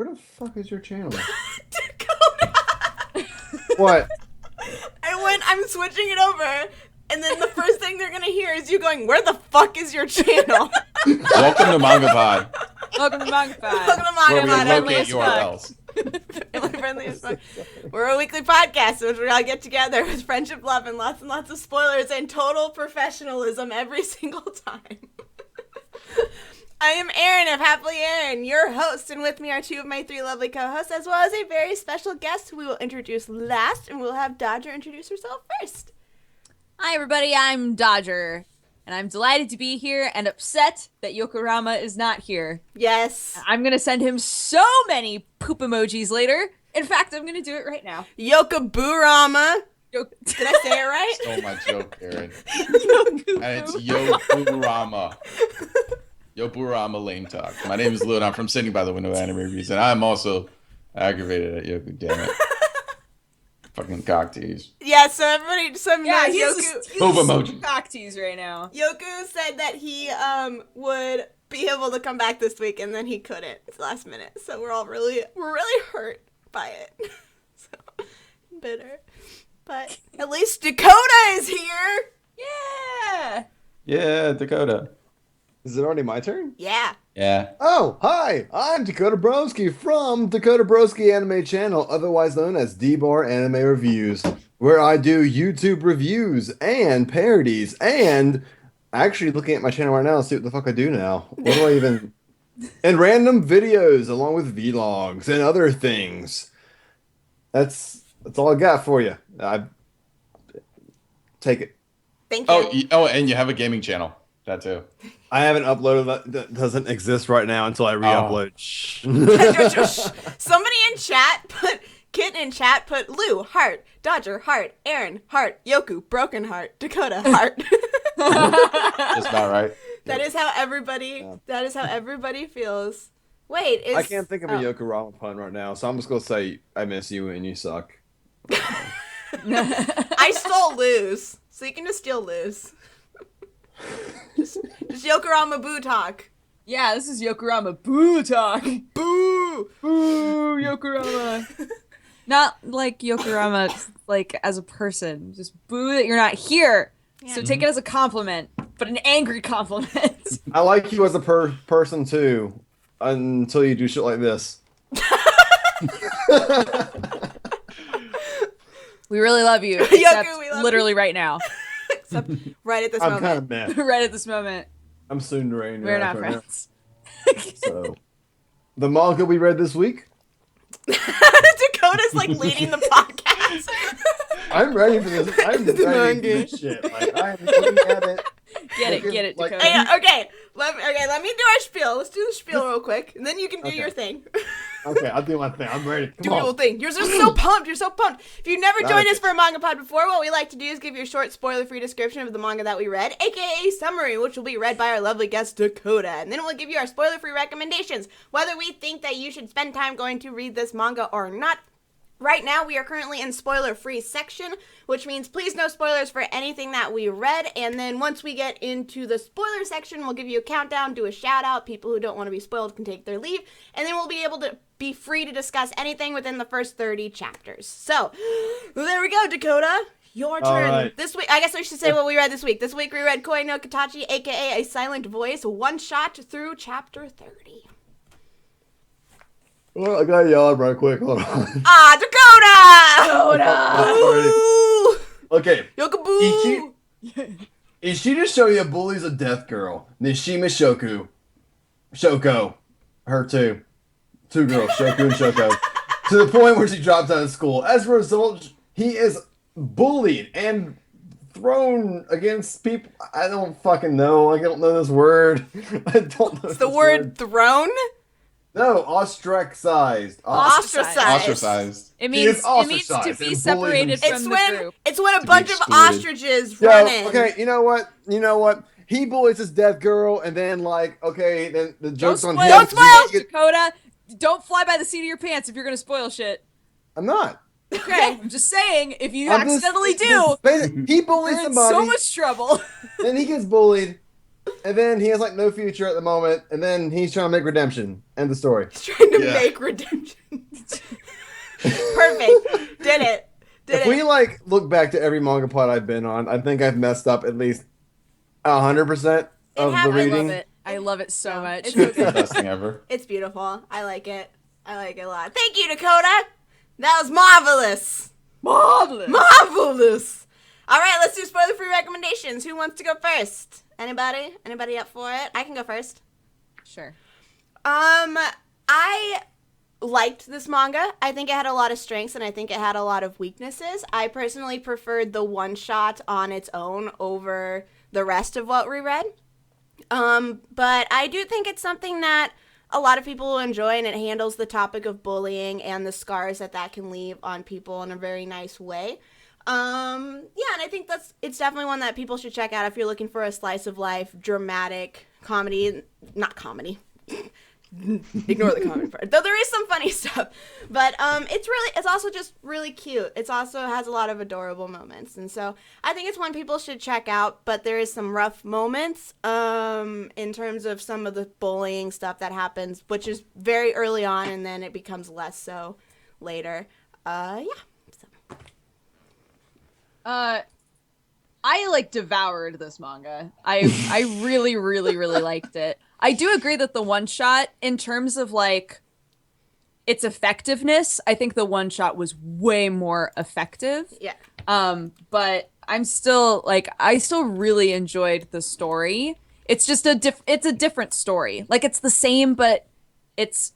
Where the fuck is your channel? Dakota! What? I'm switching it over, and then the first thing they're gonna hear is you going, "Where the fuck is your channel?" Welcome to MangaPod, Welcome to MangaPod. Welcome to where we MangaPod. locate URLs. Family friendly as fuck. We're a weekly podcast in which we all get together with friendship, love, and lots of spoilers and total professionalism every single time. I am Erin of HappiLeeErin, your host, and with me are two of my three lovely co-hosts, as well as a very special guest who we will introduce last, and we'll have Dodger introduce herself first. Hi, everybody. I'm Dodger, and I'm delighted to be here and upset that Yokurama is not here. Yes. I'm going to send him so many poop emojis later. In fact, I'm going to do it right now. Yokurama. Did I say it right? Stole my joke, Erin. Yokurama. And it's Yokurama. Yokurama Lame Talk. My name is Lou, and I'm from Sitting by the Window Anime Reviews, and I'm also aggravated at Yoku, damn it. Fucking cock tease. Yeah, so everybody, He's Poop emoji. cock tease right now. Yoku said that he would be able to come back this week, and then he couldn't. It's last minute, so we're really hurt by it. So bitter, but at least Dakota is here. Yeah. Yeah, Dakota. Is it already my turn? Yeah. Yeah. Oh, hi! I'm Dakota Broski from Dakota Broski Anime Channel, otherwise known as D-Bar Anime Reviews, where I do YouTube reviews and parodies, and actually looking at my channel right now to see what the fuck I do now. What do I even... And random videos, along with vlogs and other things. That's all I got for you. Take it. Thank you. Oh, and you have a gaming channel. That too. I haven't uploaded that doesn't exist right now until I re-upload. Shh. Somebody in chat Kit in chat put Lou, heart, Dodger, heart, Erin, heart, Yoku, broken heart, Dakota, heart. That's about right. That is how everybody feels. Wait, I can't think of a Yokurama pun right now, so I'm just gonna say I miss you and you suck. I stole Lou's, so you can just steal Lou's. Just Yokurama boo talk. Yeah, this is Yokurama boo talk. Boo! Boo, Yokurama. Not like Yokurama, like as a person. Just boo that you're not here. Yeah. So take it as a compliment, but an angry compliment. I like you as a person too, until you do shit like this. We really love you. Yoku, Except we love literally right now. Except right at this I'm moment. kind of mad. Right at this moment. I'm soon to rain. We're not friends. So, the manga we read this week. Dakota's like leading the podcast. I'm ready for this. I'm ready for manga. this shit. Like, I'm looking at it. Get it, Like, Dakota. Hey, okay, let me do our spiel. Let's do the spiel real quick, and then you can do Okay. your thing. Okay, I'll do my thing. I'm ready. Do Come your on. thing. You're just so pumped. You're so pumped. If you've never Got joined it. us for a manga pod before, what we like to do is give you a short spoiler-free description of the manga that we read, aka summary, which will be read by our lovely guest Dakota. And then we'll give you our spoiler-free recommendations, whether we think that you should spend time going to read this manga or not. Right now, we are currently in spoiler-free section, which means please no spoilers for anything that we read. And then once we get into the spoiler section, we'll give you a countdown, do a shout-out. People who don't want to be spoiled can take their leave. And then we'll be able to be free to discuss anything within the first 30 chapters. So, there we go, Dakota. Your turn. right. This week, I guess I should say what we read this week. This week, we read Koi no Kitachi, a.k.a. A Silent Voice, one-shot through chapter 30. Well, I gotta yell right quick. Hold on. Dakota! Ooh! Okay. Yokaboo! Ishida Shoya bullies a death girl. Nishima Shoko. Her too. Two girls, Shoku and Shoko. To the point where she drops out of school. As a result, he is bullied and thrown against people. I don't fucking know. I don't know this word. I don't know It's the word throne? No, ostracized. Ostracized. It He means is it means to ostracized be and separated bullied from the group. It's when a To be bunch of excluded. ostriches Yo, run in. okay, you know what? He bullies his death girl, and then like, okay, then the Don't joke's on spoil, him. Don't spoil! Dakota. Don't fly by the seat of your pants if you're gonna spoil shit. I'm not. Okay, I'm just saying, if you I'm just- accidentally do, He bullies you're in somebody, so much trouble. then he gets bullied, and then he has like no future at the moment, and then he's trying to make redemption. End the story. He's trying to Yeah. make redemption. Perfect. Did it. If we like look back to every manga pod I've been on, I think I've messed up at least 100% of the happened. I reading. love it. I love it so No, much. it's so It's the good. best thing ever. It's beautiful. I like it. I like it a lot. Thank you, Dakota. That was marvelous. Marvelous. Marvelous. All right, let's do spoiler-free recommendations. Who wants to go first? Anybody? Anybody up for it? I can go first. Sure. I liked this manga. I think it had a lot of strengths and I think it had a lot of weaknesses. I personally preferred the one shot on its own over the rest of what we read. But I do think it's something that a lot of people will enjoy, and it handles the topic of bullying and the scars that can leave on people in a very nice way. Yeah, and I think it's definitely one that people should check out if you're looking for a slice of life, dramatic comedy, not comedy. Ignore the comedy part. Though there is some funny stuff. But it's also just really cute. It also has a lot of adorable moments. And so I think it's one people should check out, but there is some rough moments in terms of some of the bullying stuff that happens, which is very early on and then it becomes less so later. Yeah. I like devoured this manga. I really, really, really liked it. I do agree that the one shot, in terms of like its effectiveness, I think the one shot was way more effective. Yeah. But I'm still like, I still really enjoyed the story. It's just it's a different story. Like it's the same, but it's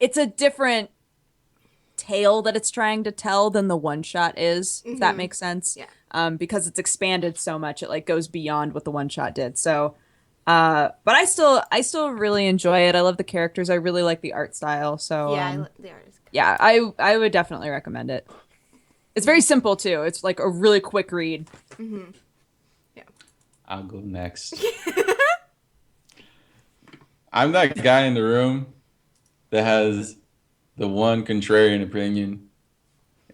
a different tale that it's trying to tell than the one shot is, if that makes sense. Yeah. Because it's expanded so much, it like goes beyond what the one shot did. So, but I still really enjoy it. I love the characters. I really like the art style. So Yeah, the artist. yeah, I would definitely recommend it. It's very simple too. It's like a really quick read. Mm-hmm. Yeah. I'll go next. I'm that guy in the room that has the one contrarian opinion.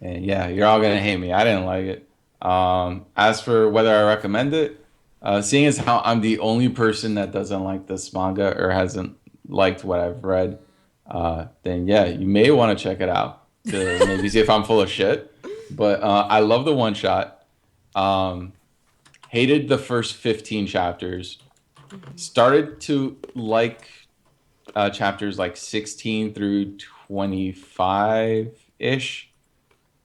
And yeah, you're all going to hate me. I didn't like it. As for whether I recommend it, seeing as how I'm the only person that doesn't like this manga or hasn't liked what I've read, then yeah, you may want to check it out to maybe see if I'm full of shit. But I love the one shot. Hated the first 15 chapters. Started to like chapters like 16 through 25-ish.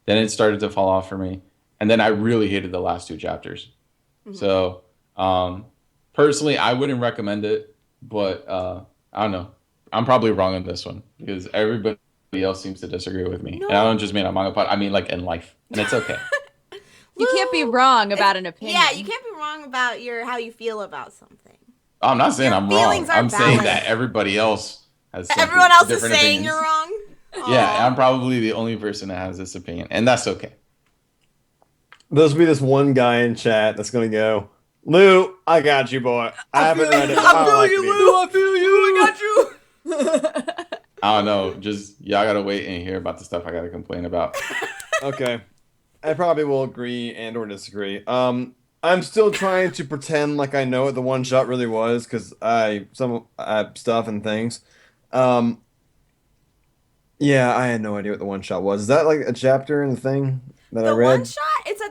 Then it started to fall off for me. And then I really hated the last two chapters. So personally, I wouldn't recommend it. But I don't know. I'm probably wrong on this one because everybody else seems to disagree with me. No. And I don't just mean on MangaPod. I mean like in life. And it's okay. You can't be wrong about an opinion. Yeah, you can't be wrong about how you feel about something. I'm not saying Your I'm wrong. feelings are I'm saying valid. that everybody else has Everyone else is different saying opinions. you're wrong. Yeah, Aw. I'm probably the only person that has this opinion, and that's okay. There's gonna be this one guy in chat that's gonna go, Lou, I got you, boy. I haven't read it. I feel like you, it. Lou. I feel you. I got you. I don't know. Just y'all gotta wait and hear about the stuff I gotta complain about. Okay. I probably will agree and or disagree. I'm still trying to pretend like I know what the one shot really was because I have stuff and things. Yeah, I had no idea what the one shot was. Is that like a chapter in the thing that I The read? one shot, it's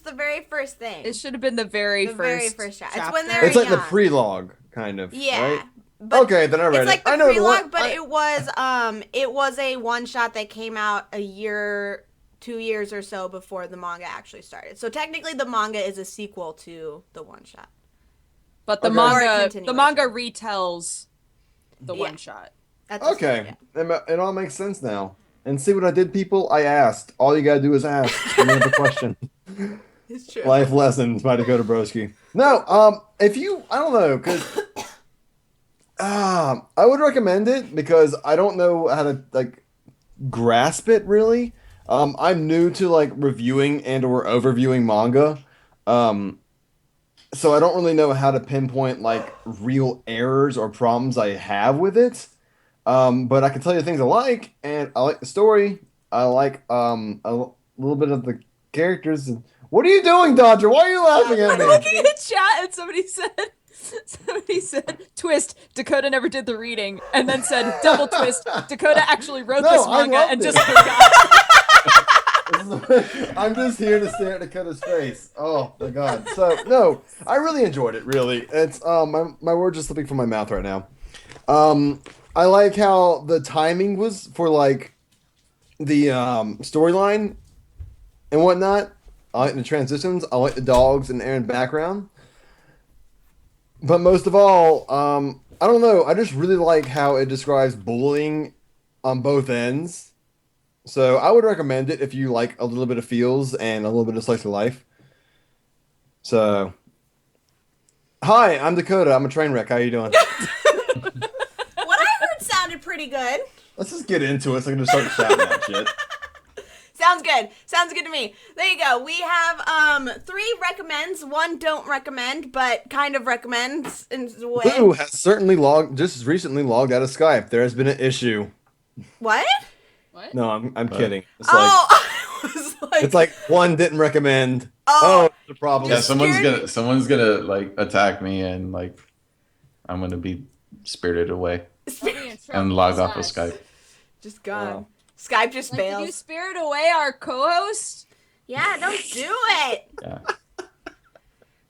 the very first thing. It should have been the very The first. very first shot. It's chapter. when they're It's like the young. prelogue, kind of. Yeah. Right? But Okay, then I read it's like it. the I know the prelogue, one. but it was a one shot that came out a year, 2 years or so before the manga actually started. So technically, the manga is a sequel to the one shot. But the Okay. Or a manga continuation. retells the Yeah. one shot. At this Okay, point, it all makes sense now. And see what I did, people? I asked. All you gotta do is ask. You have a question. yeah. It's true. Life lessons by Dakota Broski. No, if you, I don't know, because I would recommend it because I don't know how to like grasp it really. I'm new to like reviewing and or overviewing manga, so I don't really know how to pinpoint like real errors or problems I have with it. But I can tell you things I like, and I like the story. I like little bit of the characters. What are you doing, Dodger? Why are you laughing at I'm me? looking at chat and somebody said Somebody said, twist, Dakota never did the reading, and then said, double twist, Dakota actually wrote No, this I manga loved and it. just forgot. I'm just here to stare at Dakota's face. Oh my god. So no, I really enjoyed it. Really, it's my words are slipping from my mouth right now. I like how the timing was for like the storyline and whatnot. I like the transitions. I like the dogs and Aaron background. But most of all, I don't know. I just really like how it describes bullying on both ends. So I would recommend it if you like a little bit of feels and a little bit of slice of life. So, hi, I'm Dakota. I'm a train wreck. How you doing? What I heard sounded pretty good. Let's just get into it so I can just start shouting that shit. Sounds good. Sounds good to me. There you go. We have 3 recommends, 1 don't recommend, but kind of recommends in a way. Blue has just recently logged out of Skype. There has been an issue. What? What? No, I'm kidding. It's Oh, I was like, it's like 1 didn't recommend. Oh. The problem. Yeah, scared someone's gonna like attack me, and like I'm gonna be spirited away and logged off of Skype. just gone. Wow. Skype just Like, did fails. you spirit away our co-host? Yeah, don't do it. Yeah.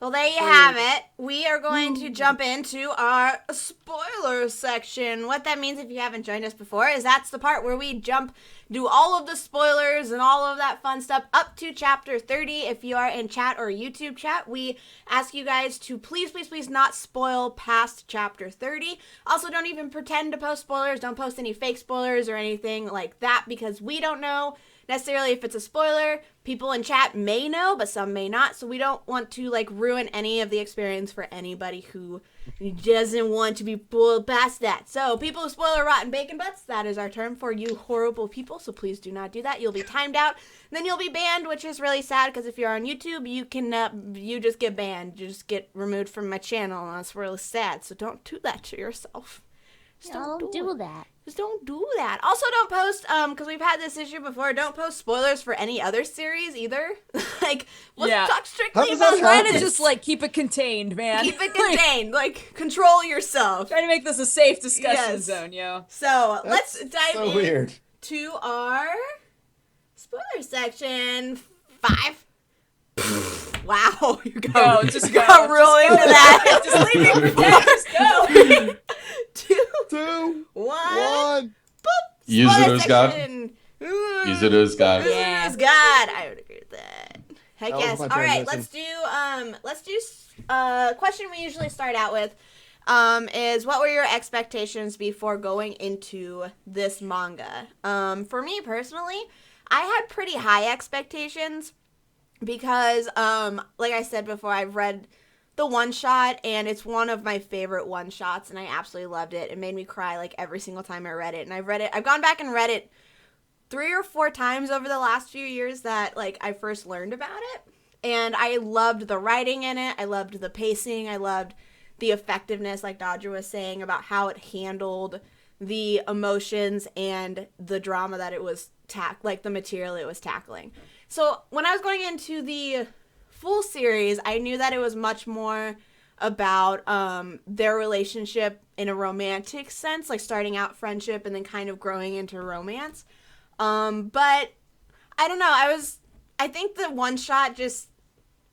Well, there you have it. We are going to jump into our spoiler section. What that means, if you haven't joined us before, is that's the part where we do all of the spoilers and all of that fun stuff up to chapter 30. If you are in chat or YouTube chat, we ask you guys to please, please, please not spoil past chapter 30. Also, don't even pretend to post spoilers. Don't post any fake spoilers or anything like that, because we don't know necessarily if it's a spoiler. People in chat may know, but some may not, so we don't want to like ruin any of the experience for anybody who doesn't want to be pulled past that. So people who spoil rotten bacon butts, that is our term for you horrible people, so please do not do that. You'll be timed out, then you'll be banned, which is really sad, because if you're on YouTube, you can you just get banned. You just get removed from my channel, and that's really sad, so don't do that to yourself. Just Don't do that. Just don't do that. Also, don't post, because we've had this issue before, don't post spoilers for any other series either. Like, let's Yeah. talk How strictly does that about Trying to this. just like keep it contained, man. Keep it contained. Like, control yourself. Trying to make this a safe discussion Yes. zone, yo. So, That's let's dive so in weird. to our spoiler section 5. Wow, you got, Go, just you go. got real Just into go. that. Just leave me for that. Just go. 2, 2, 1. 1. Use it Spoiler as God. section. Use it as God. Use it as God. I would agree with that. Heck That was yes. my All right, transition. let's do question we usually start out with is what were your expectations before going into this manga? For me personally, I had pretty high expectations because like I said before, I've read the one shot and it's one of my favorite one shots and I absolutely loved it. It made me cry like every single time I read it. And I've gone back and read it 3 or 4 times over the last few years that like I first learned about it. And I loved the writing in it. I loved the pacing. I loved the effectiveness, like Dodger was saying, about how it handled the emotions and the drama that it was like the material it was tackling. So when I was going into the full series, I knew that it was much more about their relationship in a romantic sense, like starting out friendship and then kind of growing into romance. But I don't know, I think the one shot just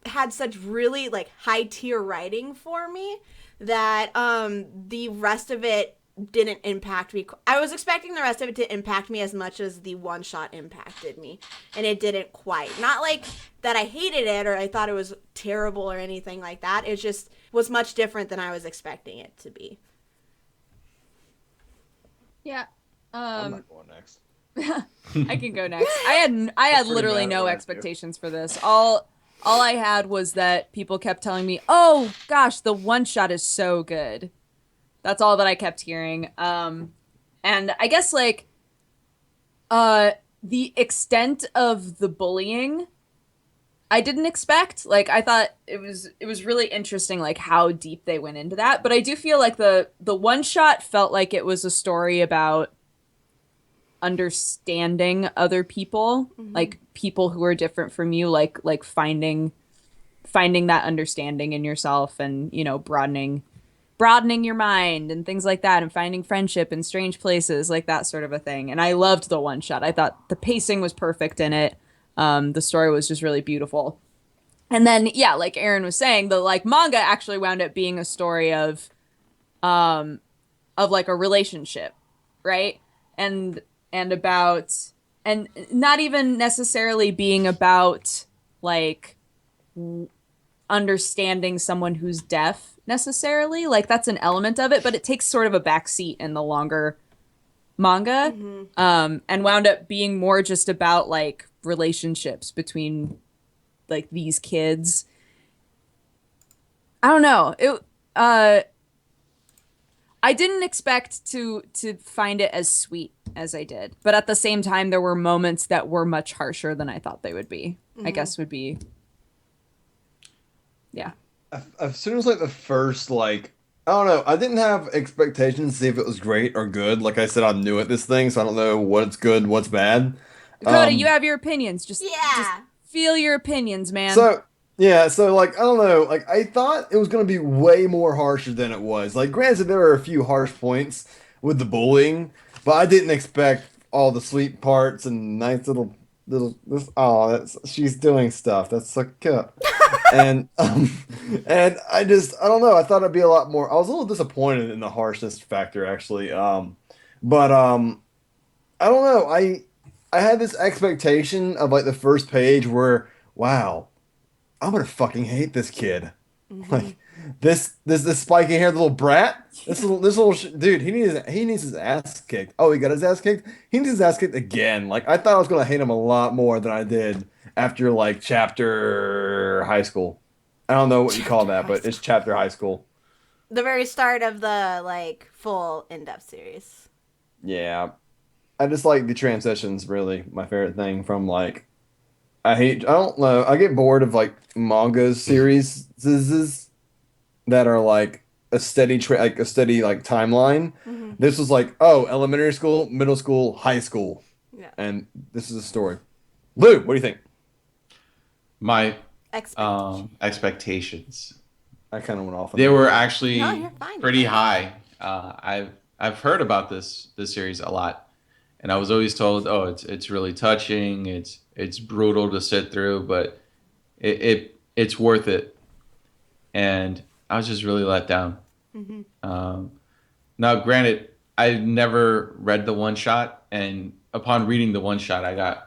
had such really like high tier writing for me that the rest of it didn't impact me. I was expecting the rest of it to impact me as much as the one shot impacted me, and it didn't quite. Not like that I hated it or I thought it was terrible or anything like that. It just was much different than I was expecting it to be. Yeah. I'm not going next. I can go next. I had pretty literally bad no at expectations for this. All I had was that people kept telling me, "Oh gosh, the one shot is so good." That's all that I kept hearing. And I guess like the extent of the bullying I didn't expect. Like I thought it was really interesting like how deep they went into that, but I do feel like the one shot felt like it was a story about understanding other people, like people who are different from you, like finding that understanding in yourself and, you know, broadening broadening your mind and things like that and finding friendship in strange places, like that sort of a thing. And I loved the one shot. I thought the pacing was perfect in it. The story was just really beautiful. And then, yeah, like Aaron was saying, the like manga actually wound up being a story of like a relationship, right? And about and not even necessarily being about like understanding someone who's deaf necessarily. Like that's an element of it, but it takes sort of a back seat in the longer manga. And wound up being more just about like relationships between like these kids. I don't know. I didn't expect to find it as sweet as I did, but at the same time, there were moments that were much harsher than I thought they would be. I guess would be, yeah. As soon as like the first like I don't know, I didn't have expectations to see if it was great or good. Like I said, I'm new at this thing, so I don't know what's good, what's bad. Dakota, you have your opinions. Just Yeah. feel your opinions, man. So yeah, so like I don't know, like I thought it was gonna be way more harsher than it was. Like granted, there were a few harsh points with the bullying, but I didn't expect all the sweet parts and nice little this. Oh, that's she's doing stuff. That's so cute. And and I don't know. I thought it'd be a lot more. I was a little disappointed in the harshness factor actually. But I don't know. I had this expectation of like the first page where wow. I'm gonna fucking hate this kid. Like this spiky haired little brat. Dude. He needs his ass kicked. Oh, he got his ass kicked. He needs his ass kicked again. Like I thought I was gonna hate him a lot more than I did after like chapter high school. I don't know what you call that, but it's chapter high school. The very start of the like full in-depth series. Yeah, I just like the transitions. Really, my favorite thing from like I don't know. I get bored of like manga series that are like like a steady like timeline. This was like, oh, elementary school, middle school, high school. Yeah. And this is a story. Lou, what do you think? My Expectations. expectations. I kind of went off on They that. were actually No, you're fine. pretty high. I've heard about this series a lot, and I was always told, oh, it's really touching. It's brutal to sit through, but it's worth it. And I was just really let down. Now, granted, I never read the one shot, and upon reading the one shot, I got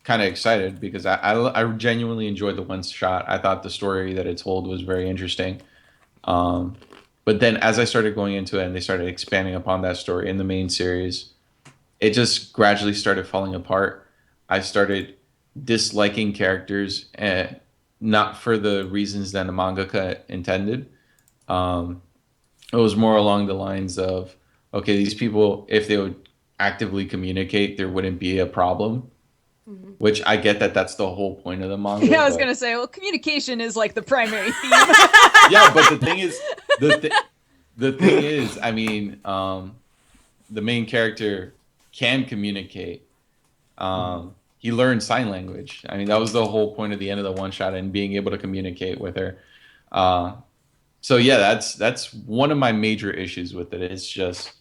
kind of excited because I genuinely enjoyed the one shot. I thought the story that it told was very interesting. But then as I started going into it and they started expanding upon that story in the main series, it just gradually started falling apart. I started disliking characters, and not for the reasons that the mangaka intended. It was more along the lines of, okay, these people, if they would actively communicate, there wouldn't be a problem. Which I get that that's the whole point of the manga. Yeah, I was but- gonna say, well, communication is like the primary theme. yeah, but the thing is, the thing is, I mean, the main character can communicate. He learned sign language. I mean, that was the whole point of the end of the one shot and being able to communicate with her. So yeah, that's one of my major issues with it. It's just,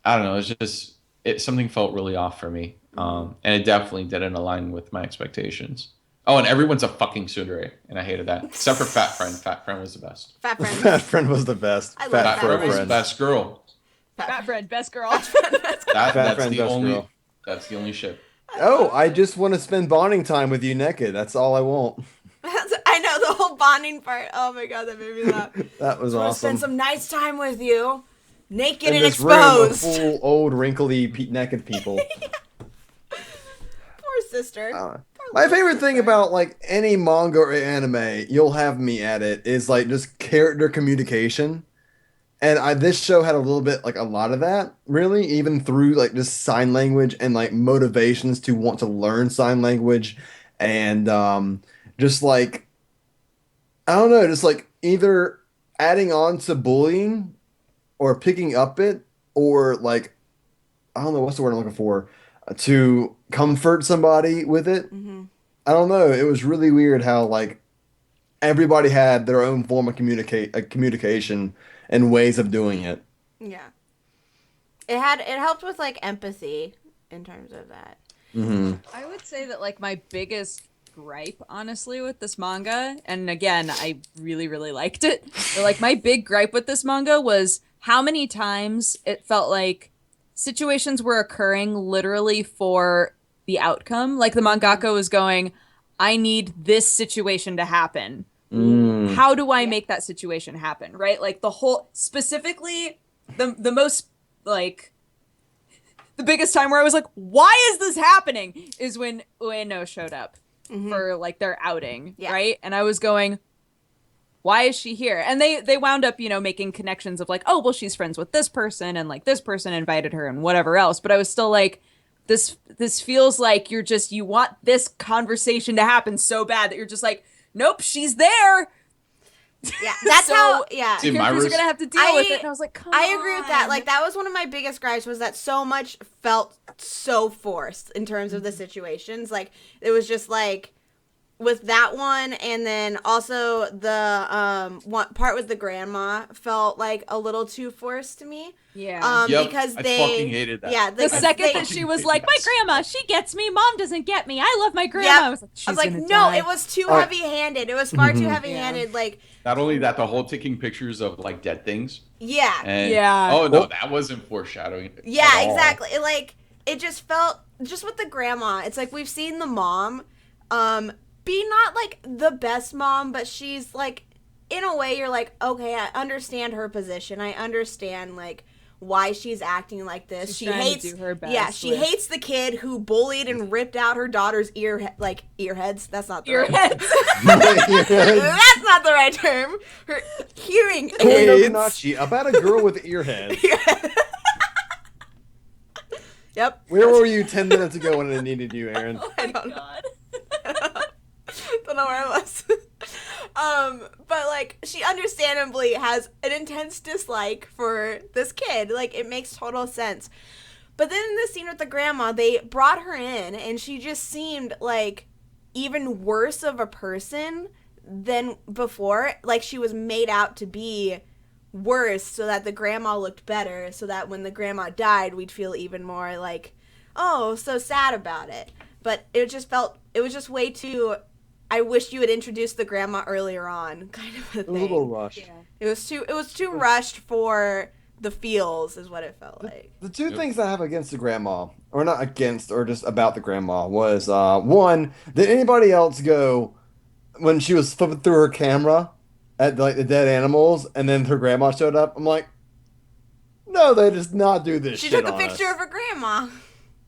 I don't know. It's just something felt really off for me, and it definitely didn't align with my expectations. Oh, and everyone's a fucking tsundere, and I hated that. Except for Fat Friend. Fat Friend was the best. Fat friend. Fat friend was the best. I love Fat Fat for a Friend was the friend. best girl. Fat friend, best girl. That's friend, the best only. girl. That's the only ship. Oh, I just want to spend bonding time with you naked. That's all I want. I know the whole bonding part. Oh my god, that made me laugh. That was I want to awesome. spend some nice time with you, naked In and this room of exposed. full old wrinkly naked people. Poor sister. My favorite thing about like any manga or anime, you'll have me at it, is like just character communication. And this show had a little bit like a lot of that, really, even through like just sign language and like motivations to want to learn sign language and just like I don't know, just like either adding on to bullying or picking up it or like I don't know what's the word I'm looking for to comfort somebody with it. I don't know. It was really weird how like everybody had their own form of communication, and ways of doing it. Yeah. It helped with like empathy in terms of that. I would say that like my biggest gripe, honestly, with this manga, and again, I really, really liked it, but like my big gripe with this manga was how many times it felt like situations were occurring literally for the outcome. Like the mangaka was going, I need this situation to happen. How do I make that situation happen? Right? Like the whole, specifically, the most like the biggest time where I was like, why is this happening? Is when Ueno showed up for like their outing, right? And I was going, why is she here? And they wound up, you know, making connections of like, oh, well, she's friends with this person and like this person invited her and whatever else. But I was still like, this feels like you want this conversation to happen so bad that you're just like, nope, she's there. Yeah, that's So, how. Yeah, See, Characters are gonna have to deal with it. And I was like, come on. I agree with that. Like that was one of my biggest gripes was that so much felt so forced in terms of the situations. Like it was just like with that one, and then also the one part with the grandma felt like a little too forced to me. Yeah. Yep, Because I they fucking hated that. Yeah, The second that she was like, my grandma, she gets me. Mom doesn't get me. I love my grandma. Yep. I was like, she's I was like, gonna no, die. it was too right. heavy-handed. It was far too heavy-handed. Like, Not only that, the whole taking pictures of like dead things. yeah, And, Yeah. Oh no, that wasn't foreshadowing. yeah, at all. exactly. It just felt just with the grandma. It's like we've seen the mom, be not like the best mom, but she's like, in a way, you're like, okay, I understand her position. I understand like why she's acting like this. She's She trying to hates, do her best yeah, she with- hates the kid who bullied and ripped out her daughter's earheads. That's not the right. Earheads. That's not the right term. Her hearing Toy no aids. Kanachi about a girl with earheads. Yep. Where were you 10 minutes ago when I needed you, Aaron? I don't know. God. Don't know where I was. But like she understandably has an intense dislike for this kid. Like it makes total sense. But then in the scene with the grandma, they brought her in and she just seemed like even worse of a person than before. Like she was made out to be worse so that the grandma looked better, so that when the grandma died, we'd feel even more like, oh, so sad about it. But it was just way too, I wish you had introduced the grandma earlier on, kind of a A thing. little rush. It was too rushed for the feels, is what it felt like. The two things I have against the grandma, or not against, or just about the grandma, was one, did anybody else go when she was flipping through her camera at like the dead animals, and then her grandma showed up? I'm like, no, they just not do this. She shit took a on picture us. of her grandma.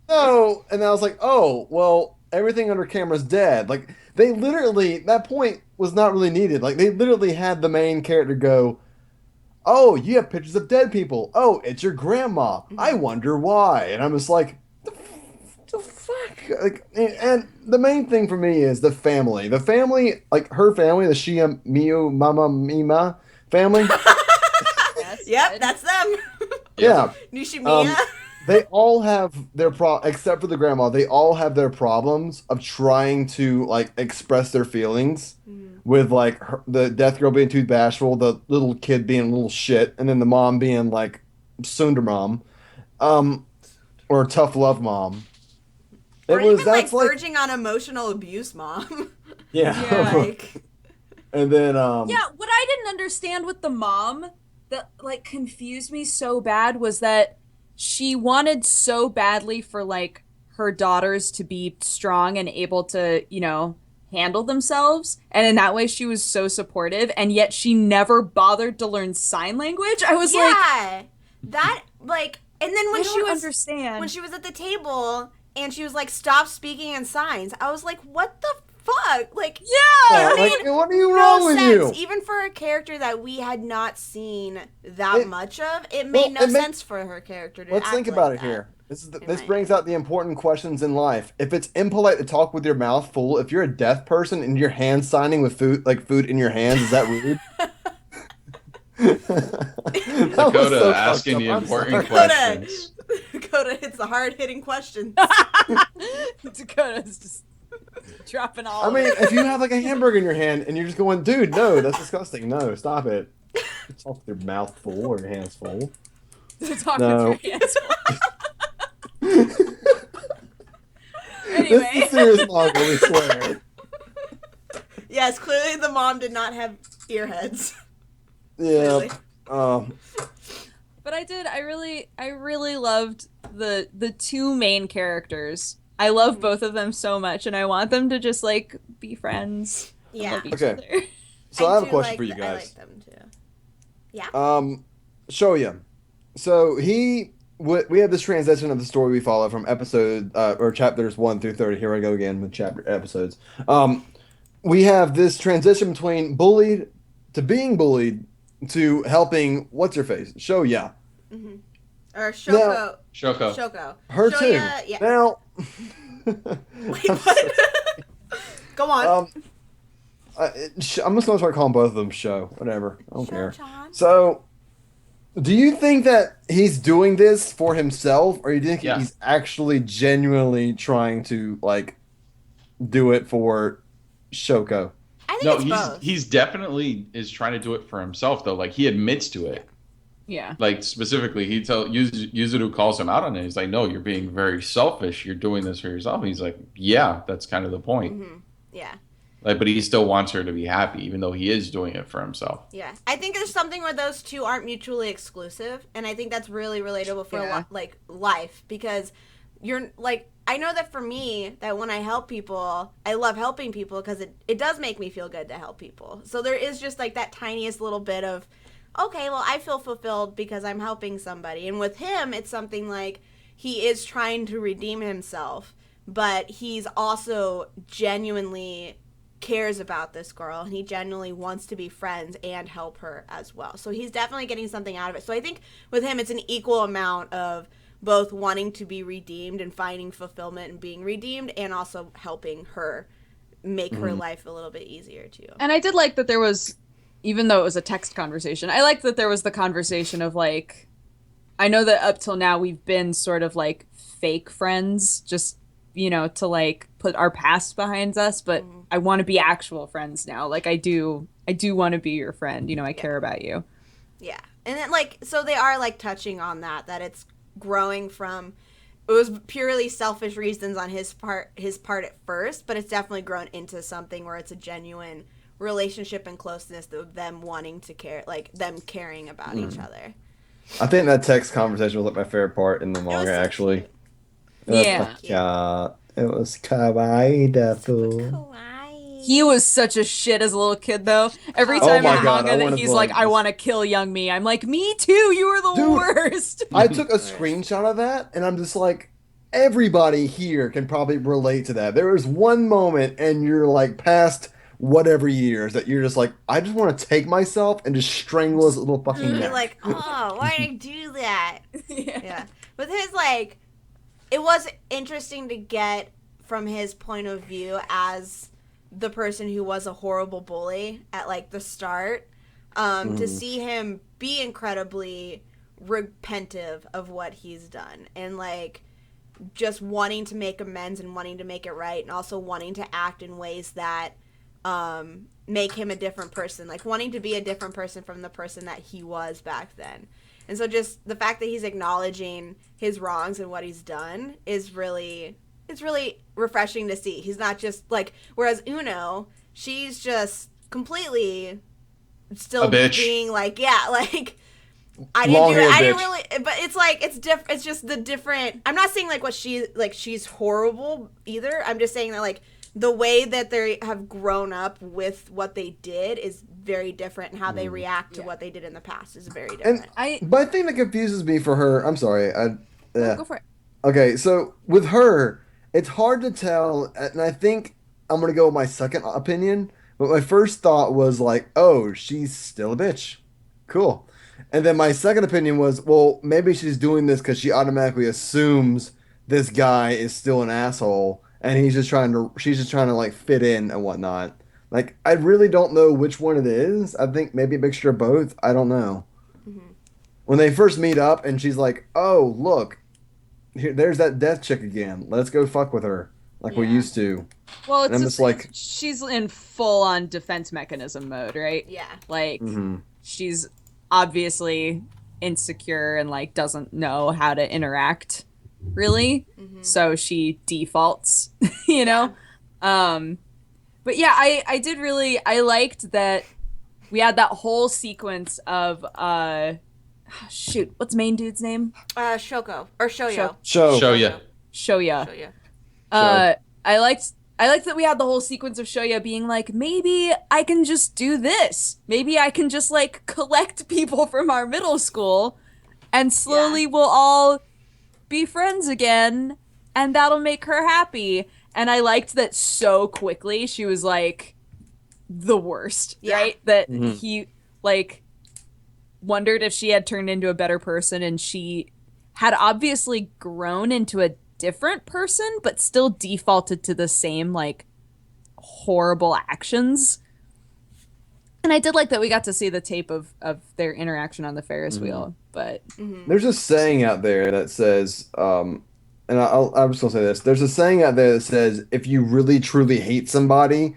No, and I was like, oh, well, everything on her camera's dead. Like they literally, that point was not really needed. Like they literally had the main character go, oh, you have pictures of dead people. Oh, it's your grandma. I wonder why. And I'm just like, the fuck? Like, and the main thing for me is the family. The family, like her family, the Shia Miu Mama Mima family. Yes, Yep, good. that's them. Yeah. Nishimiya. They all have their except for the grandma, they all have their problems of trying to like express their feelings with like the death girl being too bashful, the little kid being a little shit, and then the mom being like Sundar mom, or tough love mom. Or It was even that's like like verging on emotional abuse, mom. yeah. Yeah. Like, And then Yeah, what I didn't understand with the mom that like confused me so bad was that she wanted so badly for like her daughters to be strong and able to, you know, handle themselves. And in that way she was so supportive, and yet she never bothered to learn sign language. I was like, yeah, that like, and then when I she don't was understand. when she was at the table and she was like, "Stop speaking in signs," I was like, "What the fuck?" Like, yeah, like, what are you no wrong with sense. you? Even for a character that we had not seen that It- much of, it made no it ma- sense for her character to Let's act think like about it that. here. This In this my brings out the important questions in life. If it's impolite to talk with your mouth full, if you're a deaf person and you're hand signing with food in your hands, is that rude? That was Dakota so asking fucked the up. I'm important sorry. questions. Dakota hits the hard-hitting questions. Dakota's just dropping all I of mean, it. if you have like a hamburger in your hand and you're just going, dude, no, that's disgusting. No, stop it. Talk with your mouth full or your hands full. Talk No. with your hands. This is serious manga, we swear. Yes, clearly the mom did not have ear heads. Yeah. Clearly. But I really loved the two main characters. I love both of them so much, and I want them to just like be friends. And Yeah. love each Okay. other. So I have a do question like for you I guys. like them too. Yeah. Shoya. So we have this transition of the story we follow from episode or chapters 1 through 30. Here I go again with chapter episodes. We have this transition between bullied to being bullied to helping what's her face Shoya. Or Shoko. Shoko. Shoko. Her too. Shoya, yeah. Now. Wait, what? Go on. I'm just gonna start calling both of them Show. Whatever. I don't care. Show-chan. So, do you think that he's doing this for himself, or do you think Yeah. he's actually genuinely trying to like do it for Shoko? I think No, it's both. he's definitely is trying to do it for himself though. Like he admits to it. Yeah. Like specifically, Yuzuru calls him out on it. He's like, "No, you're being very selfish. You're doing this for yourself." And he's like, "Yeah, that's kind of the point." Yeah. Like, but he still wants her to be happy, even though he is doing it for himself. Yeah. I think there's something where those two aren't mutually exclusive, and I think that's really relatable for Yeah. like life, because you're like, I know that for me, that when I help people, I love helping people because it does make me feel good to help people. So there is just like that tiniest little bit of, okay, well, I feel fulfilled because I'm helping somebody. And with him, it's something like he is trying to redeem himself, but he's also genuinely cares about this girl, and he genuinely wants to be friends and help her as well. So he's definitely getting something out of it. So I think with him, it's an equal amount of both wanting to be redeemed and finding fulfillment and being redeemed, and also helping her make her life a little bit easier too. And I did like that there was, even though it was a text conversation, I liked that there was the conversation of like, I know that up till now we've been sort of like fake friends, just, you know, to like put our past behind us, but I want to be actual friends now. Like I do want to be your friend. You know, I care about you. Yeah. And then like, so they are like touching on that it's growing from, it was purely selfish reasons on his part at first, but it's definitely grown into something where it's a genuine relationship and closeness of them wanting to care, like them caring about each other. I think that text conversation was like my favorite part in the manga. so Actually, cute. Yeah. It was kawaii dafu. Kawaii. He was such a shit as a little kid, though. Every Oh time my in God, I manga that wanted he's to, like, like, I just- want to kill young me. I'm like, me too. You were the Dude. worst. I took a screenshot of that, and I'm just like, everybody here can probably relate to that. There is one moment, and you're like past whatever years that you're just like, I just want to take myself and just strangle his little fucking You're neck. like, oh, why did I do that? Yeah. Yeah. But his, like, it was interesting to get from his point of view as the person who was a horrible bully at, like, the start, to see him be incredibly repentive of what he's done. And, like, just wanting to make amends and wanting to make it right, and also wanting to act in ways that make him a different person, like wanting to be a different person from the person that he was back then. And so just the fact that he's acknowledging his wrongs and what he's done is really, it's really refreshing to see. He's not just like, whereas Uno, she's just completely still A bitch. being like, yeah, like, I didn't Long do it. hair I didn't bitch. really, but it's like, it's just the different, I'm not saying like what she, like she's horrible either. I'm just saying that like the way that they have grown up with what they did is very different, and how they react to what they did in the past is very different. But I think that confuses me for her. I'm sorry. Go for it. Okay, so with her, it's hard to tell, and I think I'm gonna go with my second opinion. But my first thought was like, oh, she's still a bitch. Cool. And then my second opinion was, well, maybe she's doing this because she automatically assumes this guy is still an asshole, and she's just trying to like fit in and whatnot. Like, I really don't know which one it is. I think maybe a mixture of both. I don't know. When they first meet up, and she's like, oh, look, there's that death chick again. Let's go fuck with her like we Yeah. used to. Well, And it's I'm just just like- she's in full on defense mechanism mode, right? Yeah. Like Mhm. she's obviously insecure and like doesn't know how to interact really. So she defaults, you know? But yeah, I did really I liked that we had that whole sequence of shoot, what's main dude's name? Shoko or Shoyo. Show ya. Shoya. Shoyo. I liked that we had the whole sequence of Shoya being like, maybe I can just do this. Maybe I can just like collect people from our middle school and slowly we'll all be friends again and that'll make her happy. And I liked that so quickly she was like the worst, right? That he like wondered if she had turned into a better person and she had obviously grown into a different person but still defaulted to the same like horrible actions. And I did like that we got to see the tape of their interaction on the Ferris wheel. But There's a saying out there that says, and I'm just gonna say this. There's a saying out there that says, if you really truly hate somebody,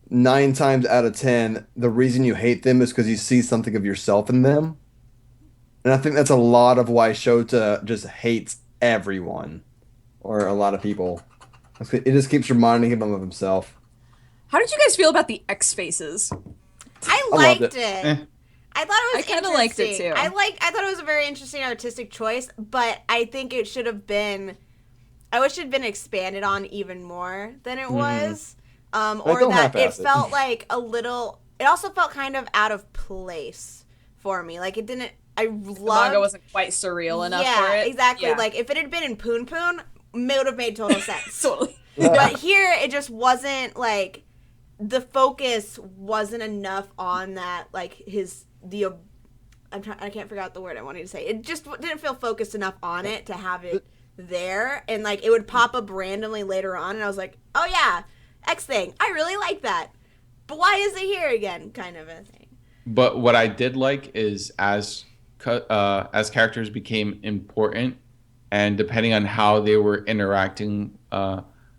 9 times out of 10, the reason you hate them is because you see something of yourself in them. And I think that's a lot of why Shota just hates everyone, or a lot of people. It just keeps reminding him of himself. how did you guys feel about the X faces? I loved liked it. it. I thought it was I kinda liked it, interesting. too. I thought it was a very interesting artistic choice, but I think it should have been. I wish it had been expanded on even more than it was, or don't that it half-ass it. felt like a little. It also felt kind of out of place for me. Like it didn't. I loved. The manga wasn't quite surreal enough for it. Exactly. Yeah. Like if it had been in Poon Poon, it would have made total sense. Totally. But here it just wasn't like the focus wasn't enough on that like I can't figure out the word I wanted to say. It just didn't feel focused enough on it to have it there, and like it would pop up randomly later on and I was like, "Oh yeah, X thing. I really like that." But why is it here again? Kind of a thing. But what I did like is as characters became important, and depending on how they were interacting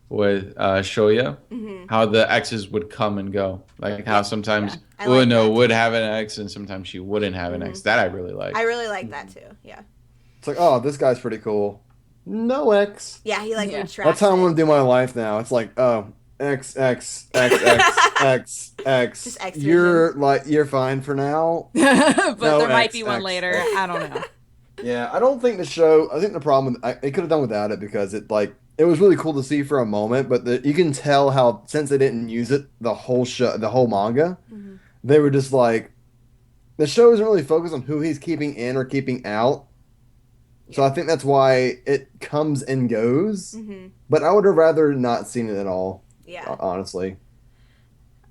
with Shoya, how the X's would come and go. Like how sometimes I like that would have an X and sometimes she wouldn't have an X. That I really like. I really like that too. Yeah. It's like, oh, this guy's pretty cool. No X. Yeah, he like Yeah. retracts. That's how I'm it. gonna do my life now. It's like, oh, X, X, X, X, X, X. Just X You're fine for now. But No, there might X, be one X, later. X. I don't know. Yeah, I don't think the show. I think the problem it could have done without it because it was really cool to see for a moment, but you can tell how since they didn't use it the whole show, the whole manga, they were just like, the show isn't really focused on who he's keeping in or keeping out. So I think that's why it comes and goes. But I would have rather not seen it at all. Yeah. Honestly.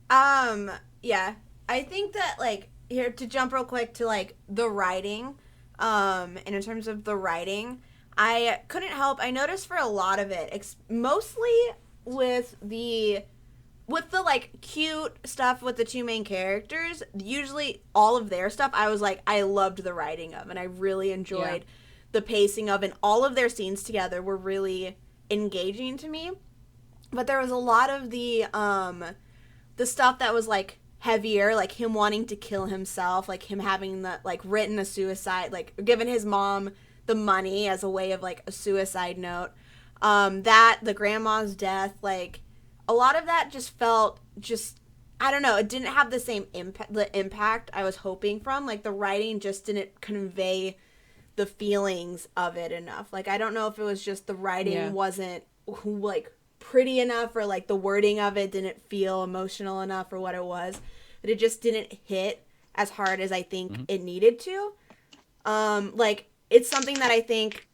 Yeah. I think that like here to jump real quick to like the writing, and in terms of the writing, I couldn't help. I noticed for a lot of it, mostly with the like cute stuff with the two main characters. Usually, all of their stuff, I was like, I loved the writing of, and I really enjoyed the pacing of, and all of their scenes together were really engaging to me. But there was a lot of the stuff that was like heavier, like him wanting to kill himself, like him having the like written a suicide, like giving his mom the money as a way of like a suicide note. That the grandma's death, like a lot of that just felt I don't know, it didn't have the same impact I was hoping from. Like the writing just didn't convey the feelings of it enough. Like I don't know if it was just the writing wasn't like pretty enough, or like the wording of it didn't feel emotional enough, or what it was, but it just didn't hit as hard as I think it needed to. Like it's something that I think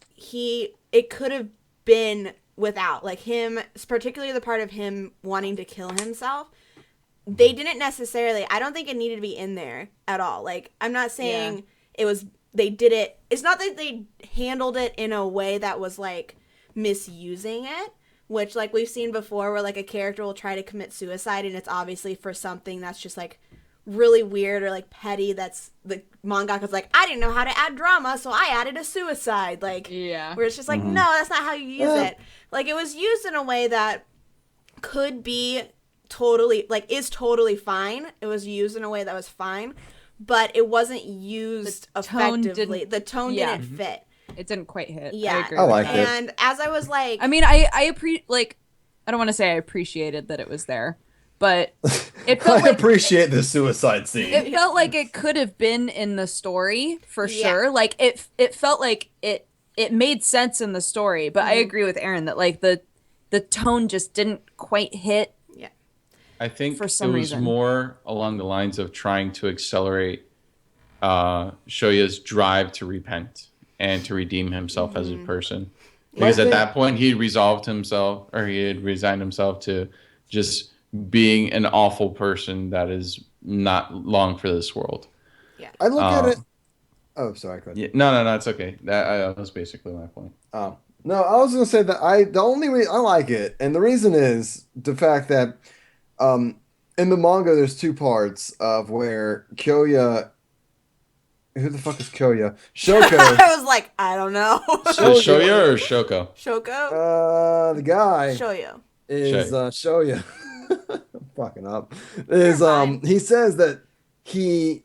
it could have been without, like him, particularly the part of him wanting to kill himself. They didn't necessarily, I don't think it needed to be in there at all. Like I'm not saying they did it. It's not that they handled it in a way that was like misusing it, which like we've seen before where like a character will try to commit suicide and it's obviously for something that's just like really weird or like petty. That's the mangaka's like, I didn't know how to add drama, so I added a suicide. Like, where it's just like, no, that's not how you use it. Like it was used in a way that could be totally, like, is totally fine. It was used in a way that was fine. but it wasn't used The tone effectively. didn't- The tone yeah. didn't fit. It didn't quite hit. Yeah, I agree. I with liked that. it. And as I was like, I mean, I I don't want to say I appreciated that it was there, but it felt I like appreciate the suicide scene. it felt like it could have been in the story for Yeah. sure. Like it felt like it made sense in the story, but I agree with Aaron that like the tone just didn't quite hit. yeah, I think For some it was reason. more along the lines of trying to accelerate Shoya's drive to repent and to redeem himself as a person. Because at that point, he resolved himself, or he had resigned himself to just being an awful person that is not long for this world. I look at it. Oh, sorry. Go ahead. Yeah, no, it's okay. That was basically my point. No, I was gonna say that the only reason I like it, and the reason is the fact that in the manga there's two parts of where Kyoya, who the fuck is Kyoya? Shoko, I was like, I don't know. Shoya or Shoko? Shoko, the guy Shoyo. is Shay. Shoya. Fucking up. Is You're fine. he says that he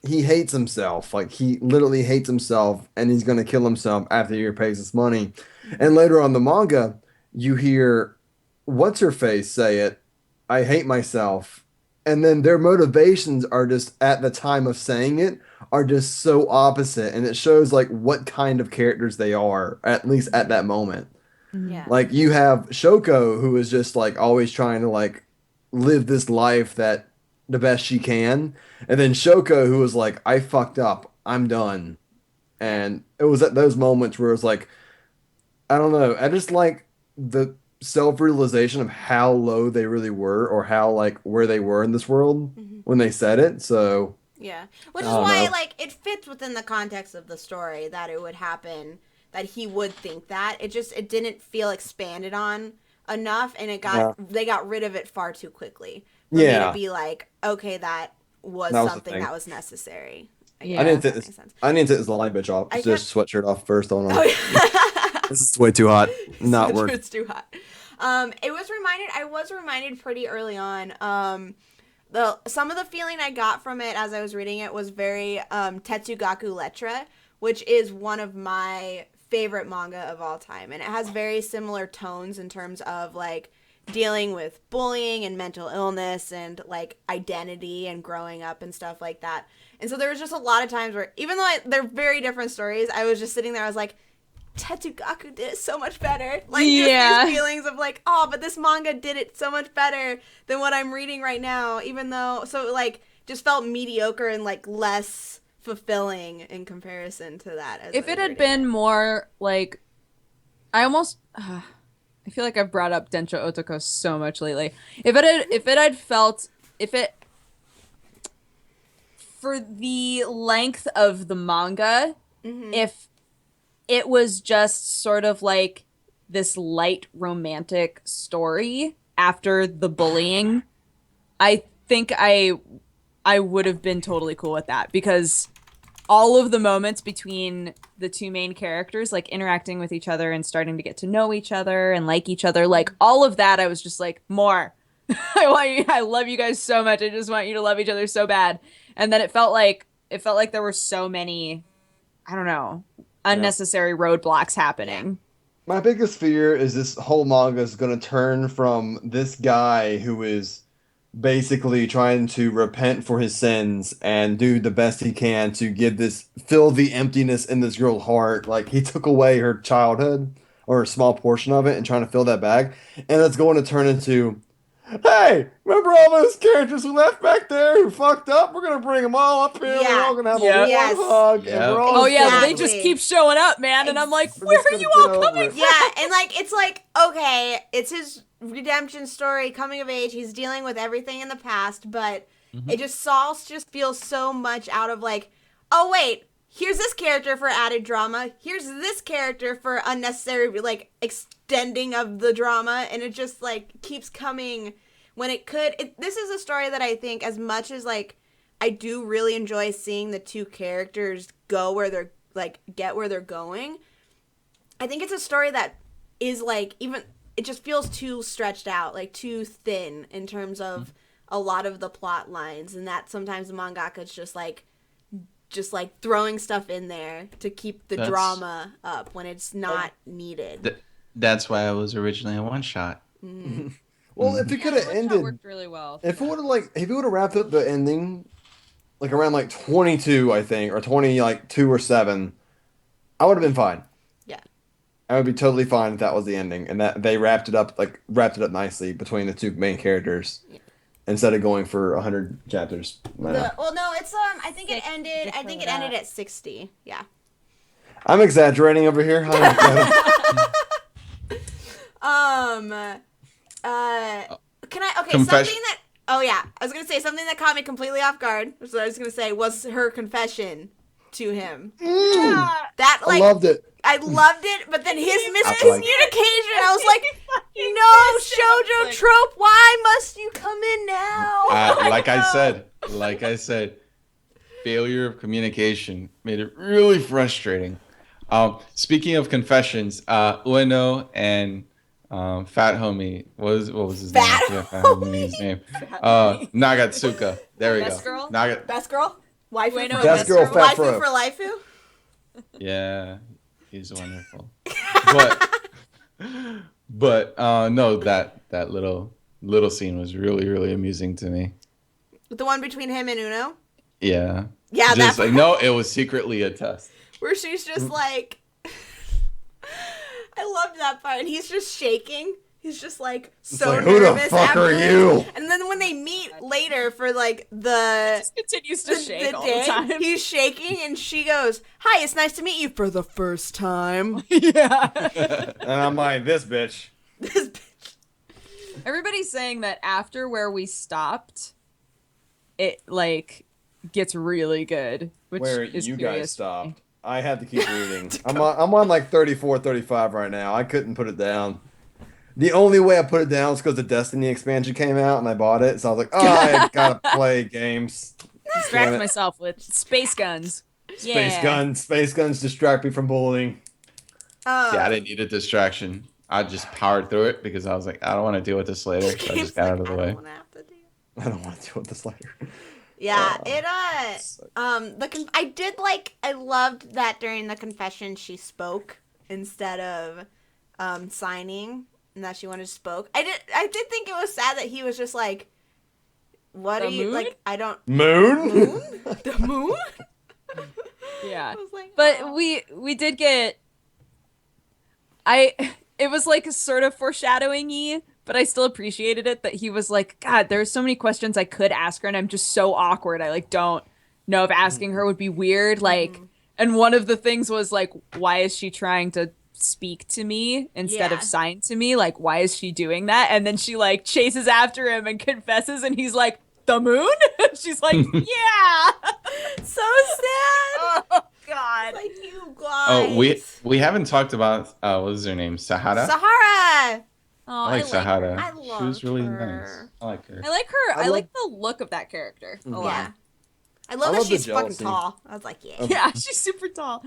he hates himself. Like he literally hates himself and he's gonna kill himself after he pays his money. And later on the manga, you hear what's her face say it, I hate myself. And then their motivations are just at the time of saying it are just so opposite. And it shows like what kind of characters they are, at least at that moment. Yeah. Like you have Shoko, who is just like always trying to like live this life that the best she can, and then Shoko, who was like, I fucked up, I'm done. And it was at those moments where it was like, I don't know, I just like the self-realization of how low they really were, or how like where they were in this world when they said it. So Yeah. Which is I don't why, know. like, it fits within the context of the story that it would happen, that he would think that. It didn't feel expanded on enough, and they got rid of it far too quickly. For me Yeah. to be like, okay, that was That was the something thing. that was necessary. Yeah. I didn't If take that this. makes sense. I didn't take this line bitch off. I Just sweatshirt off first on. Oh, yeah. This is way too hot. Not worth. It's too hot. I was reminded pretty early on. Some of the feeling I got from it as I was reading it was very Tetsugaku Lettre, which is one of my favorite manga of all time, and it has very similar tones in terms of like dealing with bullying and mental illness and like identity and growing up and stuff like that. And so there was just a lot of times where, even though they're very different stories, I was just sitting there, I was like, Tetsugaku did it so much better. Like, Yeah. just these feelings of like, oh, but this manga did it so much better than what I'm reading right now, even though, so like, just felt mediocre and like less fulfilling in comparison to that. As If I it was had reading been more like, I feel like I've brought up Densho Otoko so much lately. If it for the length of the manga, if it was just sort of like this light romantic story after the bullying, I think I would have been totally cool with that, because all of the moments between the two main characters, like interacting with each other and starting to get to know each other and like each other, like all of that, I was just like, more. I love you guys so much. I just want you to love each other so bad. And then it felt like there were so many, I don't know, unnecessary roadblocks happening. My biggest fear is this whole manga is going to turn from this guy who is basically trying to repent for his sins and do the best he can to fill the emptiness in this girl's heart. Like he took away her childhood, or a small portion of it, and trying to fill that bag. And it's going to turn into, hey, remember all those characters who left back there who fucked up? We're going to bring them all up here. Yeah. We're all going to have Yep. a Yes. one hug. Yep. And we're all Oh yeah, Exactly. they just keep showing up, man, and I'm like, We're where just are gonna you get all over coming it. from? Yeah, and like, it's like, okay, it's his redemption story, coming of age, he's dealing with everything in the past, but it just feels so much out of like, oh wait, here's this character for added drama, here's this character for unnecessary like extending of the drama, and it just like keeps coming when it could. This is a story that I think, as much as like I do really enjoy seeing the two characters go where they're like get where they're going, I think it's a story that is like, even it just feels too stretched out, like too thin in terms of a lot of the plot lines, and that sometimes the mangaka's just like throwing stuff in there to keep the drama up when it's not needed. That's why I was originally a one shot. Well, if it could have ended, worked really well. if it would have wrapped up the ending, like around like 22, I think, or 20, like 2 or 7, I would have been fine. Yeah. I would be totally fine if that was the ending, and that they wrapped it up nicely between the two main characters, instead of going for 100 chapters. Well, no, it's I think it ended. I think it ended at 60. Yeah. I'm exaggerating over here. Can I? Okay, Confession. something that. Oh yeah, I was gonna say something that caught me completely off guard. So I was gonna say was her confession to him. That I loved it. I loved it, but then his miscommunication, I was like, no, shoujo trope, why must you come in now? Like I said, failure of communication made it really frustrating. Speaking of confessions, Ueno and Fat Homie, what was his name? Fat Yeah, Fat Homie's name. Nagatsuka. There we Best go. girl? Best girl? Waifu Ueno, for Best girl, fat waifu fro. for Laifu? Yeah, he's wonderful. But no, that little scene was really, really amusing to me. The one between him and Uno? Yeah. Yeah, Just that like, no, it was secretly a test. where she's just like, I loved that part, and he's just shaking. He's just like so like, who the nervous. fuck are afterwards. you? And then when they meet later for like the Just continues to shake all day, the time. he's shaking, and she goes, "Hi, it's nice to meet you for the first time." Yeah. And I'm like, this bitch. This bitch. Everybody's saying that after where we stopped, it like gets really good. Which Where is you curious guys to me. stopped. I had to keep reading. I'm on like 34, 35 right now. I couldn't put it down. The only way I put it down was because the Destiny expansion came out and I bought it. So I was like, oh, I gotta play games. Distract Damn it. myself with space guns. Space guns distract me from bullying. Yeah, I didn't need a distraction. I just powered through it because I was like, I don't want to deal with this later. So I just got out of the way. I don't have to do. I don't want to deal with this later. Yeah, I loved that during the confession she spoke instead of signing, and that she wanted to spoke. I did think it was sad that he was just like, what The are you moon? like? I don't Moon? the moon. Yeah. I was like, But oh. we did get it was like sort of foreshadowing-y, but I still appreciated it that he was like, God, there's so many questions I could ask her and I'm just so awkward. I like don't know if asking her would be weird. Like and one of the things was like, why is she trying to speak to me instead Yeah. of sign to me? Like, why is she doing that? And then she like chases after him and confesses and he's like, the moon? She's like, yeah. So sad. Oh God. Like, you guys. Oh, we haven't talked about what was her name? Sahara? Sahara. Oh, I like Sahara. I She love was really her. nice. I like her. I like her. I love- like the look of that character a lot. Yeah. I love I that love the she's fucking jealousy. tall. I was like, yeah. Yeah, she's super tall.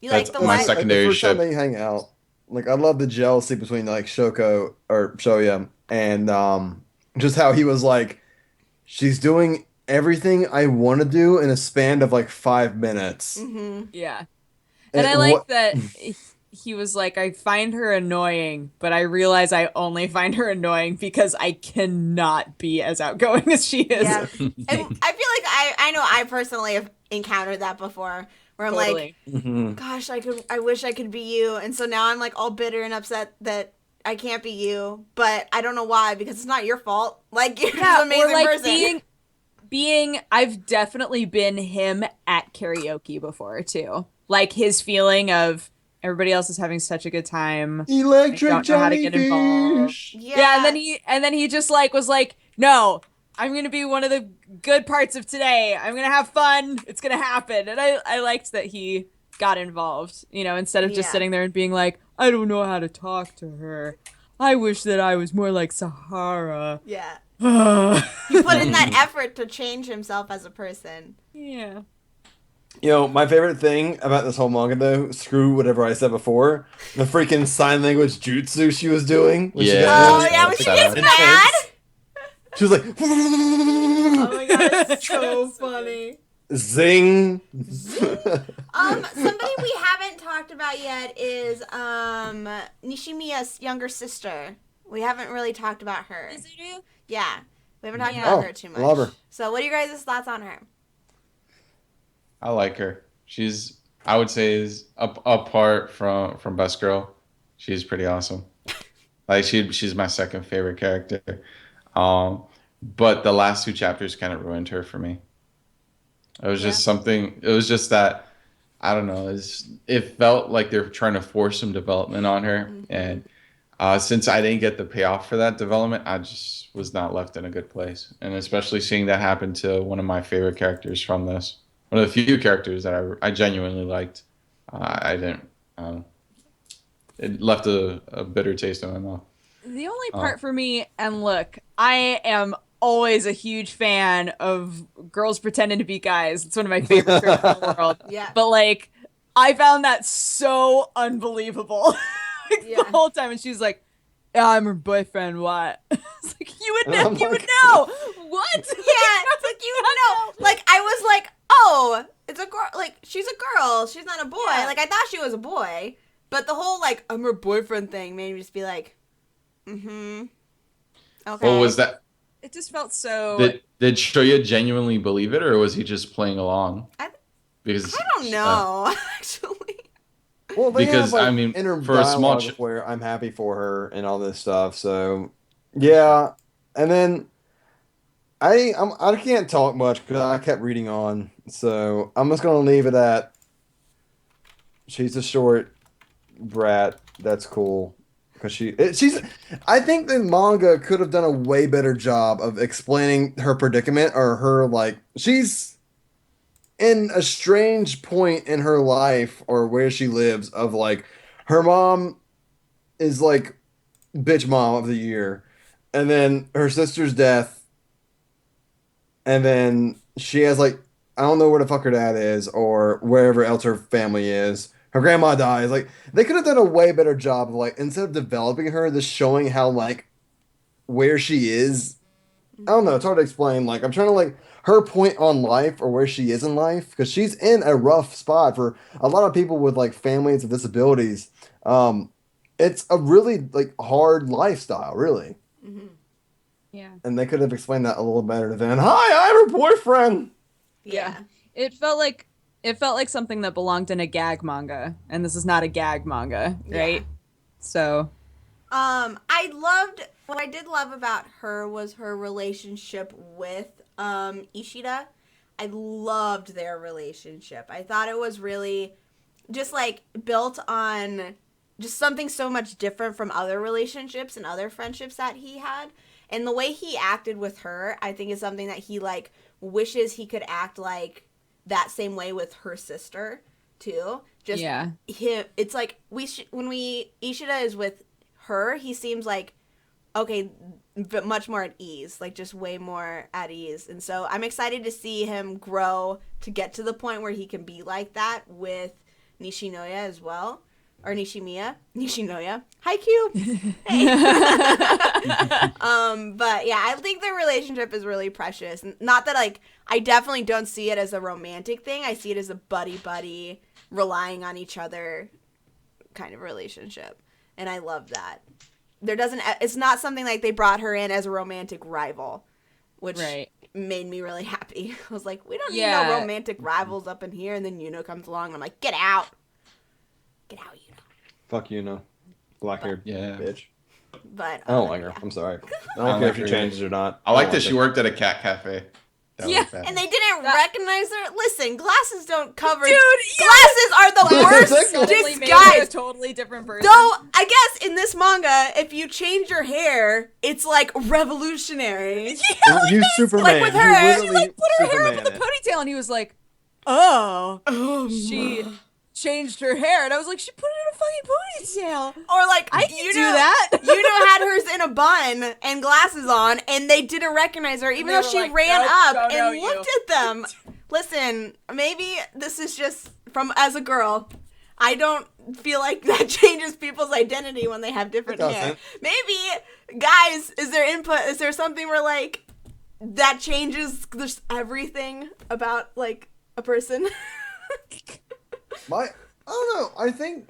You like That's the my one? secondary the first time ship. they hang out. Like, I love the jealousy between like Shoko or Shoya and just how he was like, she's doing everything I want to do in a span of like 5 minutes. Mm-hmm. Yeah. And I like what- that he was like, I find her annoying, but I realize I only find her annoying because I cannot be as outgoing as she is. Yeah. And I feel like I know I personally have encountered that before, where I'm like, Totally. Mhm. gosh, I wish I could be you, and so now I'm like all bitter and upset that I can't be you, but I don't know why, because it's not your fault. Like, you're just an amazing or like person. being I've definitely been him at karaoke before too. Like his feeling of everybody else is having such a good time. Electric I don't know how to get involved. jellyfish. Yeah, and then he just like was like, no, I'm gonna be one of the good parts of today. I'm gonna have fun. It's gonna happen. And I liked that he got involved, you know, instead of just Yeah. sitting there and being like, I don't know how to talk to her. I wish that I was more like Sahara. Yeah. yeah. He put in that effort to change himself as a person. You know, my favorite thing about this whole manga, though, screw whatever I said before, the freaking sign language jutsu she was doing. When she Yeah. got Oh, really yeah, when she gets intense. mad. She was like, Oh my god, it's so funny. zing. Somebody we haven't talked about yet is Nishimiya's younger sister. We haven't really talked about her. Izuru? Yeah, we haven't talked Yeah. about Oh, her too much. love her. So, what are you guys' thoughts on her? I like her. She's, I would say, is apart from Best Girl, she's pretty awesome. Like she's my second favorite character. Um, but the last two chapters kind of ruined her for me. It was just something. It was just that I don't know. It felt like they're trying to force some development on her, and since I didn't get the payoff for that development, I just was not left in a good place. And especially seeing that happen to one of my favorite characters from this, one of the few characters that I genuinely liked. I didn't. It left a bitter taste in my mouth. The only part for me, and look, I am always a huge fan of girls pretending to be guys. It's one of my favorite tropes in the world. Yeah. But like, I found that so unbelievable like, Yeah. the whole time. And she's like, "Yeah, I'm her boyfriend. What?" It's like you would know. Oh You my would God. know. What? Yeah, it's like you know. Like I was like, oh, it's a girl. Like she's a girl. She's not a boy. Yeah. Like I thought she was a boy, but the whole like I'm her boyfriend thing made me just be like, okay. What was that? It just felt so. Did Shoya genuinely believe it, or was he just playing along? Because I don't know actually. Well, they Because, have, like, I mean, inner for a small dialogue where I'm happy for her and all this stuff. So, yeah, and then I can't talk much because I kept reading on. So I'm just gonna leave it at she's a short brat. That's cool because she's. I think the manga could have done a way better job of explaining her predicament or her like she's in a strange point in her life or where she lives of like her mom is like bitch mom of the year and then her sister's death and then she has like I don't know where the fuck her dad is or wherever else her family is. Her grandma dies. Like they could have done a way better job of like instead of developing her, just showing how like where she is. I don't know. It's hard to explain. Like I'm trying to like her point on life or where she is in life because she's in a rough spot for a lot of people with like families and disabilities. It's a really like hard lifestyle, really. Yeah. And they could have explained that a little better than "Hi, I'm her boyfriend." Yeah. It felt like something that belonged in a gag manga, and this is not a gag manga, right? Yeah. So What I did love about her was her relationship with Ishida. I loved their relationship. I thought it was really just like built on just something so much different from other relationships and other friendships that he had. And the way he acted with her, I think is something that he like wishes he could act like that same way with her sister too. Just Yeah. him. It's like when Ishida is with her, he seems like okay, but much more at ease, like just way more at ease. And so I'm excited to see him grow to get to the point where he can be like that with Nishinoya as well. Or Nishimiya. Hi, Q. Hey. But yeah, I think their relationship is really precious. Not that like, I definitely don't see it as a romantic thing. I see it as a buddy, relying on each other kind of relationship. And I love that. It's not something like they brought her in as a romantic rival, which made me really happy. I was like, we don't need no romantic rivals up in here. And then Yuno comes along and I'm like, get out. Get out, Yuno. Fuck you, know, black-haired bitch. But I don't like her. yeah. I'm sorry. I don't care if she changes or not. I like don't that she her. worked at a cat cafe. That Yeah. was bad. And they didn't recognize her. Listen, glasses don't cover. Dude, glasses are the worst Suddenly made her a disguise. totally different person. Though I guess in this manga, if you change your hair, it's like revolutionary. You Superman. Like with You her, literally She like put her hair up Superman with a it. ponytail, and he was like, "Oh, she changed her hair," and I was like, "She put it in a fucking ponytail." Or like I can do that. Had hers in a bun and glasses on, and they didn't recognize her, even They though were she like, ran "Nope, up don't know and you." looked at them. Listen, maybe this is just from as a girl. I don't feel like that changes people's identity when they have different It hair. doesn't. Maybe, guys, is there input? Is there something where like that changes just everything about like a person. I don't know. I think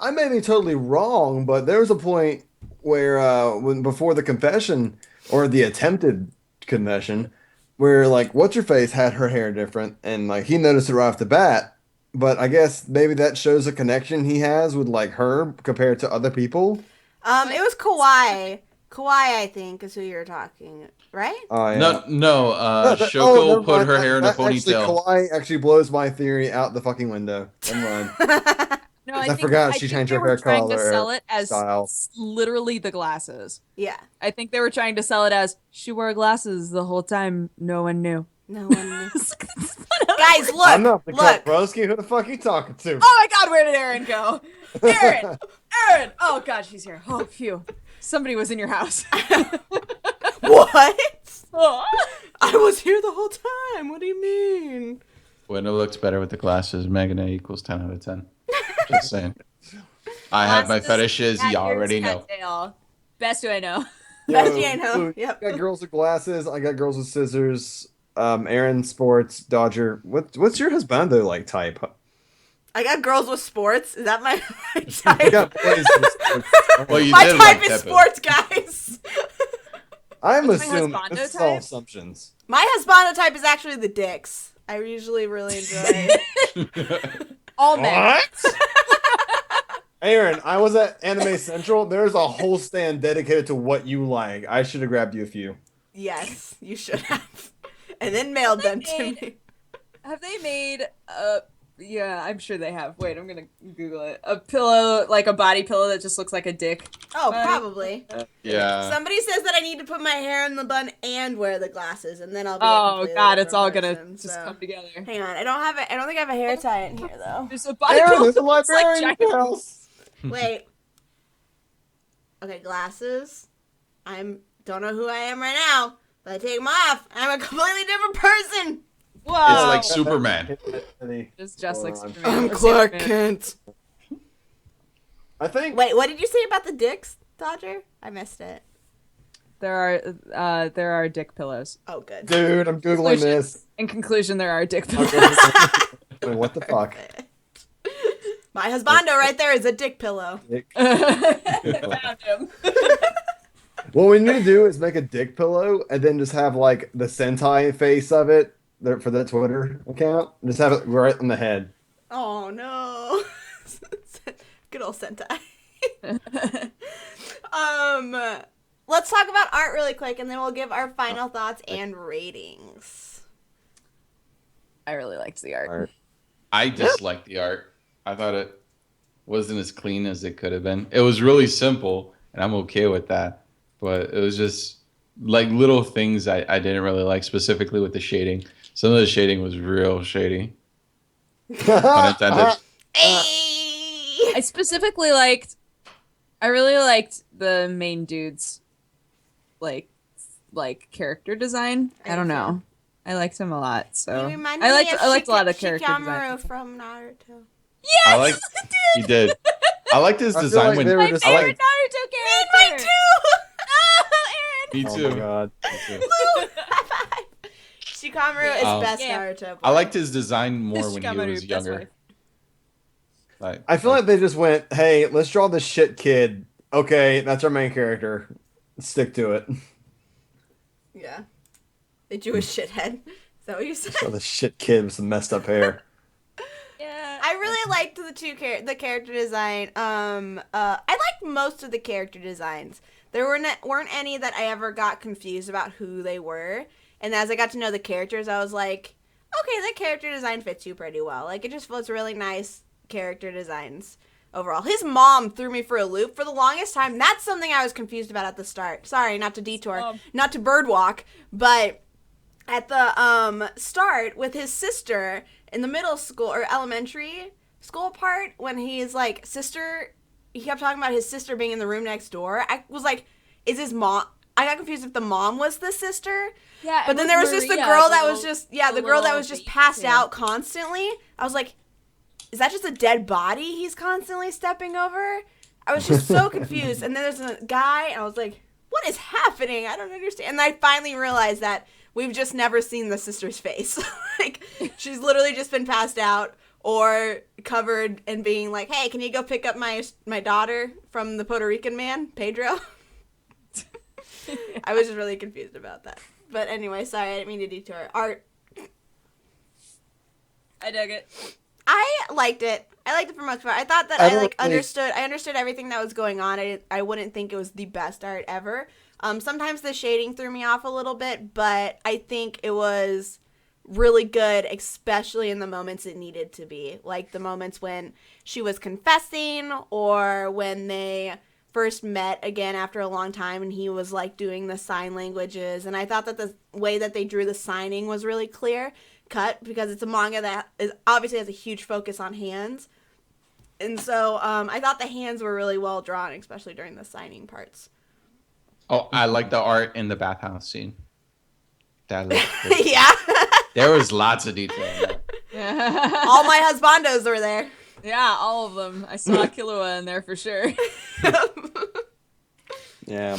I may be totally wrong, but there was a point where when before the confession or the attempted confession, where like what's her face had her hair different, and like he noticed it right off the bat. But I guess maybe that shows a connection he has with like her compared to other people. It was Kawaii. Kawaii, I think, is who you're talking, right? Oh yeah. No, Oh, Shoko never put mind. her hair in a Actually, ponytail. Kawaii actually blows my theory out the fucking window. Never mind. No, I forgot she think changed they her were hair trying to color sell it as style. literally the glasses. Yeah. I think they were trying to sell it as she wore glasses the whole time. No one knew. No one knew. Guys, Guys, look. I'm not the Look. Broski. Who the fuck you talking to? Oh my God, where did Aaron go? Aaron! Aaron! Oh God, she's here. Oh, phew. Somebody was in your house. What? Oh. I was here the whole time. What do you mean? Window looks better with the glasses. Megan A equals 10 out of 10. Just saying. I have my Glasses, fetishes. cat You ears, already cat know. tail. Best way I know. Best you know. Lou, Yep. I got girls with glasses. I got girls with scissors. Aaron sports Dodger. What's your husbando like type? I got girls with sports. Is that my I type? got boys with sports. Well, you My did type like is Pepe. sports, guys. I'm What's my assuming husbando this is all type? assumptions. My husbando type is actually the dicks. I usually really enjoy. All men. Aaron, I was at Anime Central. There's a whole stand dedicated to what you like. I should have grabbed you a few. Yes, you should have. And then mailed them to me. Have they made yeah, I'm sure they have. Wait, I'm gonna Google it. A pillow, like a body pillow that just looks like a dick. Oh, Body. probably. Yeah. Somebody says that I need to put my hair in the bun and wear the glasses, and then I'll be. Oh God, it's all gonna person, just come together. Hang on, I don't think I have a hair tie in here though. There's a body Aaron, pillow there's a that looks librarian like in your giant. house. Wait. Okay, glasses. Don't know who I am right now, but I take them off. I'm a completely different person. Whoa! It's like Superman. It's just like Hold on. Superman. I'm or Clark Superman. Kent. I think. Wait, what did you say about the dicks, Dodger? I missed it. There are dick pillows. Oh, good. Dude, I'm googling this. In conclusion, there are dick pillows. Wait, what the fuck? My husbando right there is a dick pillow. Found him. What we need to do is make a dick pillow and then just have like the Sentai face of it there for the Twitter account. Just have it right on the head. Oh no. Good old Sentai. Let's talk about art really quick and then we'll give our final thoughts and ratings. I really liked the art. I disliked the art. I thought it wasn't as clean as it could have been. It was really simple, and I'm okay with that. But it was just like little things I didn't really like, specifically with the shading. Some of the shading was real shady. Pun intended. Hey! I specifically I really liked the main dude's like character design. I don't know. I liked him a lot. So You remind I me liked of a lot of character Shikamaru design. from Naruto. Yes, I liked he did. I liked his I feel design like when they were my just favorite like- Naruto character. Me too! me Oh too. my god. Me too. Shikamaru is best Yeah. Naruto. Boy. I liked his design more when he Shikamaru, was best younger. wife. Like, I feel like they just went, hey, let's draw this shit kid. Okay, that's our main character. Stick to it. Yeah. The Jewish shithead. Is that what you said? Draw the shit kid with some messed up hair. Yeah. I really liked the character design. I liked most of the character designs. There weren't any that I ever got confused about who they were. And as I got to know the characters, I was like, okay, that character design fits you pretty well. Like, it just was really nice character designs overall. His mom threw me for a loop for the longest time. That's something I was confused about at the start. Sorry, not to detour, not to birdwalk, but at the start with his sister in the middle school or elementary school part when he's like he kept talking about his sister being in the room next door. I was like, is his mom? I got confused if the mom was the sister. Yeah, But then there was just the Maria, girl the that was little- just the girl that was just baby passed kid. out constantly. I was like, is that just a dead body he's constantly stepping over? I was just so confused. And then there's a guy, and I was like, what is happening? I don't understand. And I finally realized that we've just never seen the sister's face. Like, she's literally just been passed out or covered and being like, hey, can you go pick up my daughter from the Puerto Rican man, Pedro? I was just really confused about that. But anyway, sorry, I didn't mean to detour. Art. I dug it. I liked it. I liked it for most part. I thought that I understood everything that was going on. I wouldn't think it was the best art ever. Sometimes the shading threw me off a little bit, but I think it was really good, especially in the moments it needed to be. Like the moments when she was confessing or when they first met again after a long time and he was like doing the sign languages. And I thought that the way that they drew the signing was really clear cut because it's a manga that is obviously has a huge focus on hands. And so I thought the hands were really well drawn, especially during the signing parts. Oh, I like the art in the bathhouse scene. That looked good. Yeah. There was lots of detail in that. All my husbandos were there. Yeah, all of them. I saw Killua in there for sure. Yeah.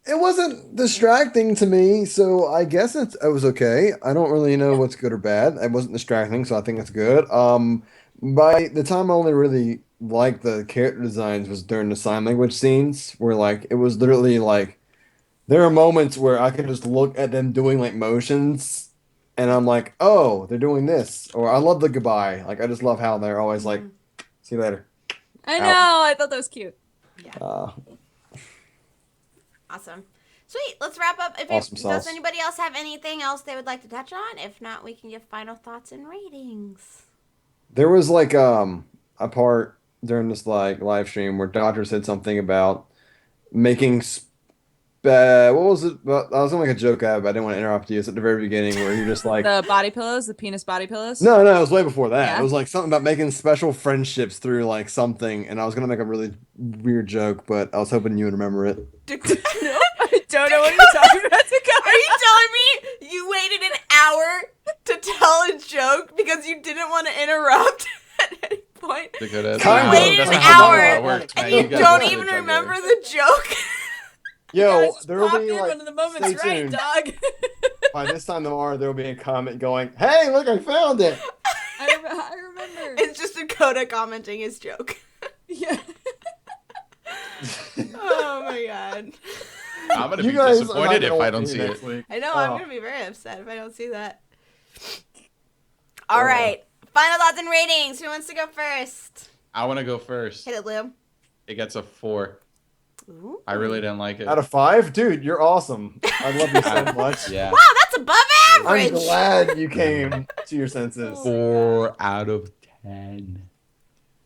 It wasn't distracting to me, so I guess it was okay. I don't really know what's good or bad. It wasn't distracting, so I think it's good. By the time I only really liked the character designs was during the sign language scenes, where like it was literally like there are moments where I could just look at them doing like motions, and I'm like, oh, they're doing this. Or I love the goodbye. Like I just love how they're always like, see you later. I know. I thought that was cute. Yeah. Awesome. Sweet. Let's wrap up. Does anybody else have anything else they would like to touch on? If not, we can give final thoughts and ratings. There was like a part during this like live stream where Dodger said something about making what was it? I was gonna make a joke out, but I didn't want to interrupt you. It's at the very beginning where you're just like The body pillows, the penis body pillows. No, it was way before that. Yeah. It was like something about making special friendships through like something, and I was gonna make a really weird joke, but I was hoping you would remember it. No, I don't know what you're talking about. Are you telling me you waited an hour to tell a joke because you didn't want to interrupt at any point? Dakota, Kind You of. waited That's an not how hour it works, and man. you You gotta don't go to even the remember jugular. the joke. Yo, Guys, there will pop be in like when the moment's stay right, tuned. dog. By this time tomorrow, there will be a comment going, "Hey, look, I found it." I remember. It's just Dakota commenting his joke. Yeah. Oh my god. I'm gonna You be guys are disappointed not if gonna I don't watch see me it. next week. I know, I'm Oh. going to be very upset if I don't see that. All right. Final thoughts and ratings. Who wants to go first? I want to go first. Hit it, Lou. It gets a 4. Ooh. I really didn't like it. Out of 5, dude, you're awesome. I love you so much. Yeah. Wow, that's above I'm average. glad you came to your senses. 4 out of 10.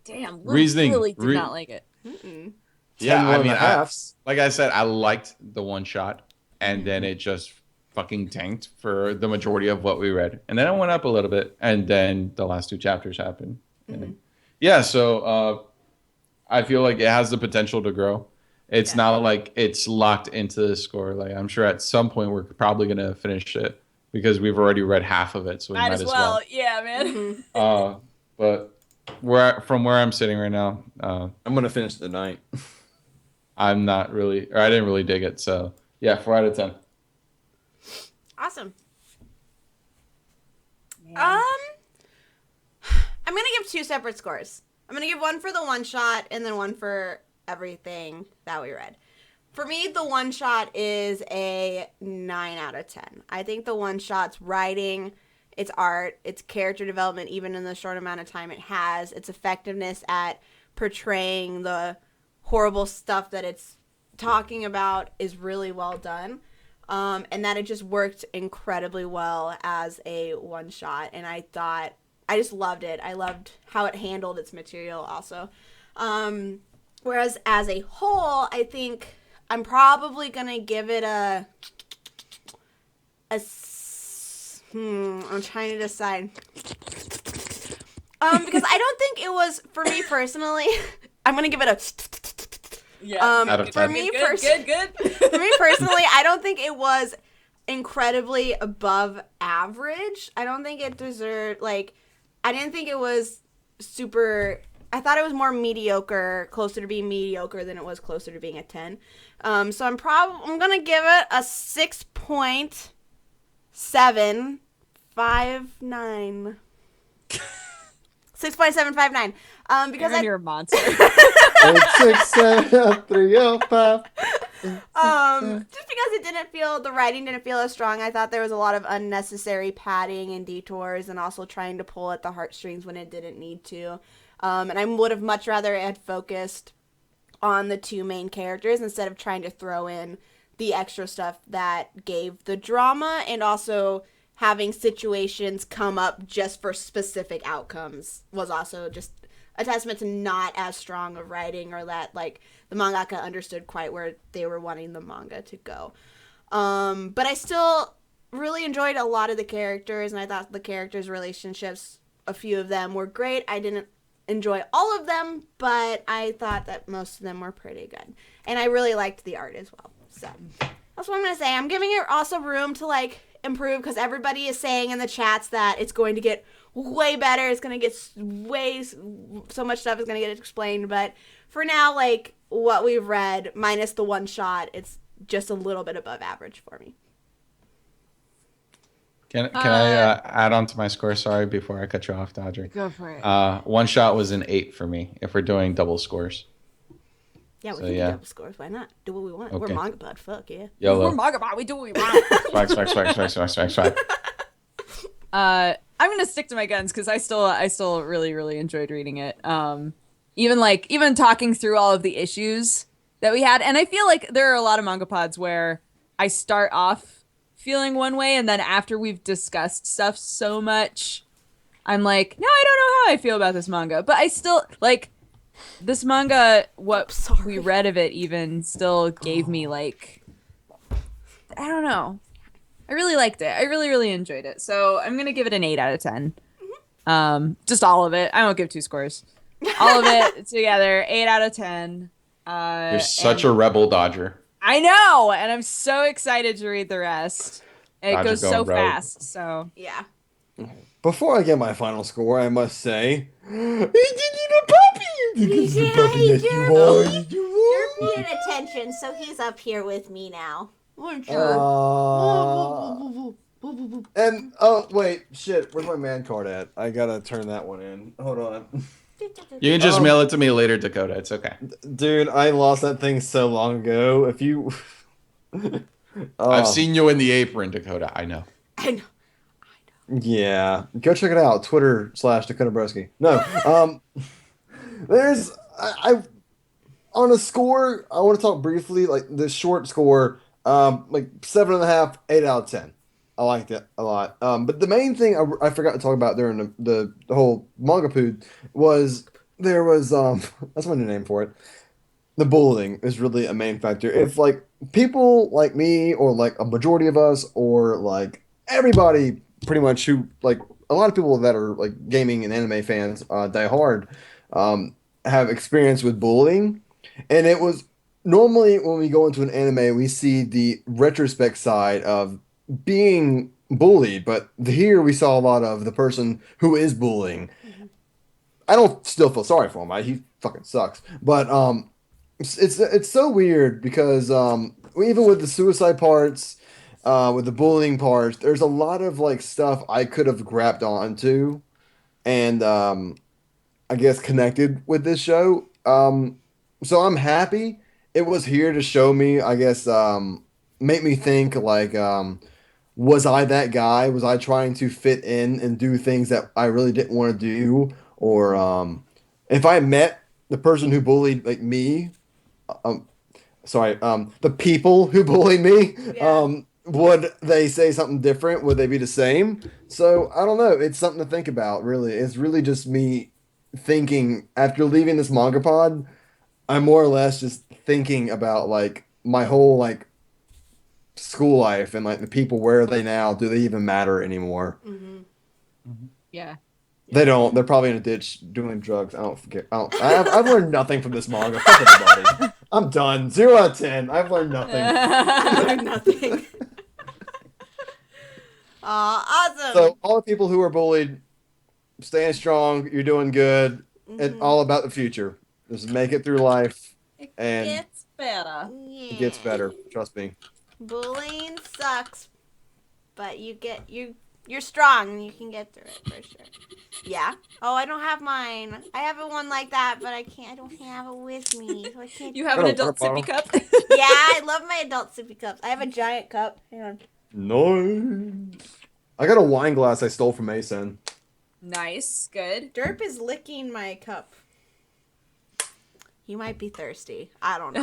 Damn. Lou Reasoning. really did not like it. Mm-mm. Yeah, 10 I mean, halves. like I said, I liked the one shot, and then it just fucking tanked for the majority of what we read, and then it went up a little bit, and then the last 2 chapters happened. And yeah, so I feel like it has the potential to grow. It's not like it's locked into the score. Like I'm sure at some point we're probably gonna finish it because we've already read half of it, so we Might might as well. Yeah, man. Mm-hmm. But from where I'm sitting right now, I'm gonna finish it tonight. I'm not really, or I didn't really dig it. So yeah, 4 out of 10. Awesome. Man. I'm going to give 2 separate scores. I'm going to give one for the one shot and then one for everything that we read. For me, the one shot is a 9 out of 10. I think the one shot's writing, its art, its character development, even in the short amount of time it has, its effectiveness at portraying the horrible stuff that it's talking about is really well done. And that it just worked incredibly well as a one shot. And I just loved it. I loved how it handled its material also. Whereas as a whole, I think I'm probably going to give it I'm trying to decide. Because I don't think it was, for me personally, I'm going to give it a Yeah. Out of for 10. me good. for me personally, I don't think it was incredibly above average. I don't think it deserved, like, I didn't think it was super I thought it was more mediocre, closer to being mediocre than it was closer to being a 10. So I'm gonna give it a 6.759. 6.759. Because You're a monster. 867-305. just because the writing didn't feel as strong. I thought there was a lot of unnecessary padding and detours, and also trying to pull at the heartstrings when it didn't need to. And I would have much rather had focused on the two main characters instead of trying to throw in the extra stuff that gave the drama, and also having situations come up just for specific outcomes was also just a testament to not as strong of writing, or that like the mangaka understood quite where they were wanting the manga to go. But I still really enjoyed a lot of the characters, and I thought the characters' relationships, a few of them were great. I didn't enjoy all of them, but I thought that most of them were pretty good. And I really liked the art as well. So that's what I'm going to say. I'm giving it also room to like improve, because everybody is saying in the chats that it's going to get way better. It's going to get so much stuff is going to get explained. But for now, like what we've read, minus the one shot, it's just a little bit above average for me. Can I add on to my score? Sorry, before I cut you off, Dodger. Go for it. One shot was an 8 for me. If we're doing double scores. Yeah, we So, can yeah. do double scores. Why not? Do what we want. Okay. We're MangaPod. Fuck yeah. YOLO. We're MangaPod. We do what we want. Swag. I'm gonna stick to my guns because I still really enjoyed reading it. Even talking through all of the issues that we had, and I feel like there are a lot of manga pods where I start off feeling one way, and then after we've discussed stuff so much, I'm like, no, I don't know how I feel about this manga, but I still like this manga. What we read of it even still gave me like, I don't know. I really liked it. I really enjoyed it. So I'm gonna give it an 8 out of 10. Just all of it. I won't give 2 scores. All of it together, 8 out of 10. You're such a rebel, Dodger. I know, and I'm so excited to read the rest. It Dodger goes going so rogue. fast. So Yeah. Before I get my final score, I must say, he did eat a puppy. He's The yeah, puppy he that did. you want. You You're want. paying attention, so he's up here with me now. Aren't you? And oh wait, shit, where's my man card at? I gotta turn that one in. Hold on. You can just mail it to me later, Dakota. It's okay. Dude, I lost that thing so long ago. If you I've seen you in the apron, Dakota. I know. I know. Yeah. Go check it out. Twitter/Dakota Broski. No. There's I on a score, I want to talk briefly, like the short score, like 7.5, 8 out of 10. I liked it a lot. But the main thing I forgot to talk about during the whole MangaPod was there was that's my new name for it. The bullying is really a main factor. If like people like me, or like a majority of us, or like everybody pretty much, who like a lot of people that are like gaming and anime fans, die hard, have experience with bullying. And it was normally when we go into an anime, we see the retrospect side of being bullied, but here we saw a lot of the person who is bullying. I don't still feel sorry for him. He fucking sucks. But it's so weird because even with the suicide parts, with the bullying parts, there's a lot of like stuff I could have grabbed onto, and I guess connected with this show. So I'm happy it was here to show me, I guess, make me think like, was I that guy? Was I trying to fit in and do things that I really didn't want to do? Or if I met the person who bullied like me, the people who bullied me, Yeah. would they say something different? Would they be the same? So I don't know. It's something to think about, really. It's really just me thinking after leaving this manga pod. I'm more or less just thinking about like my whole like school life and like the people. Where are they now? Do they even matter anymore? yeah. They don't. They're probably in a ditch doing drugs. I don't forget. I've learned nothing from this manga. Fuck everybody. I'm done. 0 out of 10. I've learned nothing. I learned nothing. Awesome. So all the people who are bullied, staying strong. You're doing good. It's all about the future. Just make it through life, It and gets better. Yeah. it gets better. Trust me. Bullying sucks, but you're strong and you can get through it for sure. Yeah. Oh, I don't have mine. I have a one like that, but I don't have it with me, so I can't. You have an Oh, adult water sippy cup? Yeah, I love my adult sippy cups. I have a giant cup. Hang on. Nice. I got a wine glass I stole from Mason. Nice. Good. Derp is licking my cup. He might be thirsty. I don't know.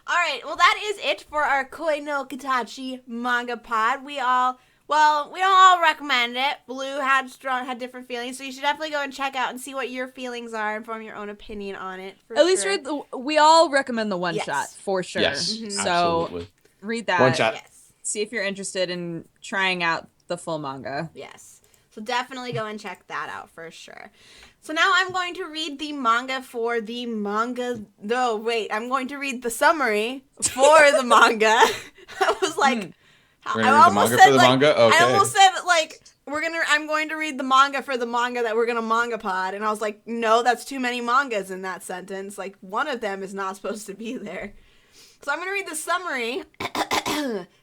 All right, well, that is it for our Koi no Kitachi manga pod. We don't all recommend it. Blue had different feelings, so you should definitely go and check out and see what your feelings are and form your own opinion on it. At least we all recommend the one Yes. shot for sure. Yes, Mhm. So absolutely. read that. One shot. Yes. See if you're interested in trying out the full manga. Yes. So definitely go and check that out for sure. So now I'm going to read the manga for the manga. No, wait. I'm going to read the summary for the manga. I was like, We're gonna read the manga for the manga? I Okay. almost said like I'm going to read the manga for the manga that we're gonna manga pod, and I was like, no, that's too many mangas in that sentence. Like one of them is not supposed to be there. So I'm gonna read the summary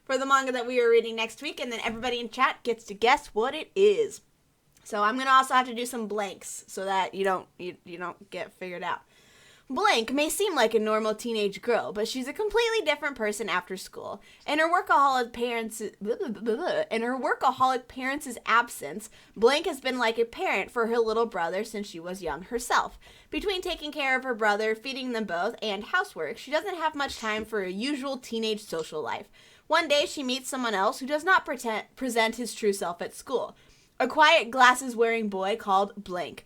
for the manga that we are reading next week, and then everybody in chat gets to guess what it is. So I'm gonna also have to do some blanks so that you don't get figured out. Blank may seem like a normal teenage girl, but she's a completely different person after school. In her workaholic parents' absence, Blank has been like a parent for her little brother since she was young herself. Between taking care of her brother, feeding them both, and housework, she doesn't have much time for a usual teenage social life. One day, she meets someone else who does not present his true self at school. A quiet, glasses-wearing boy called Blank.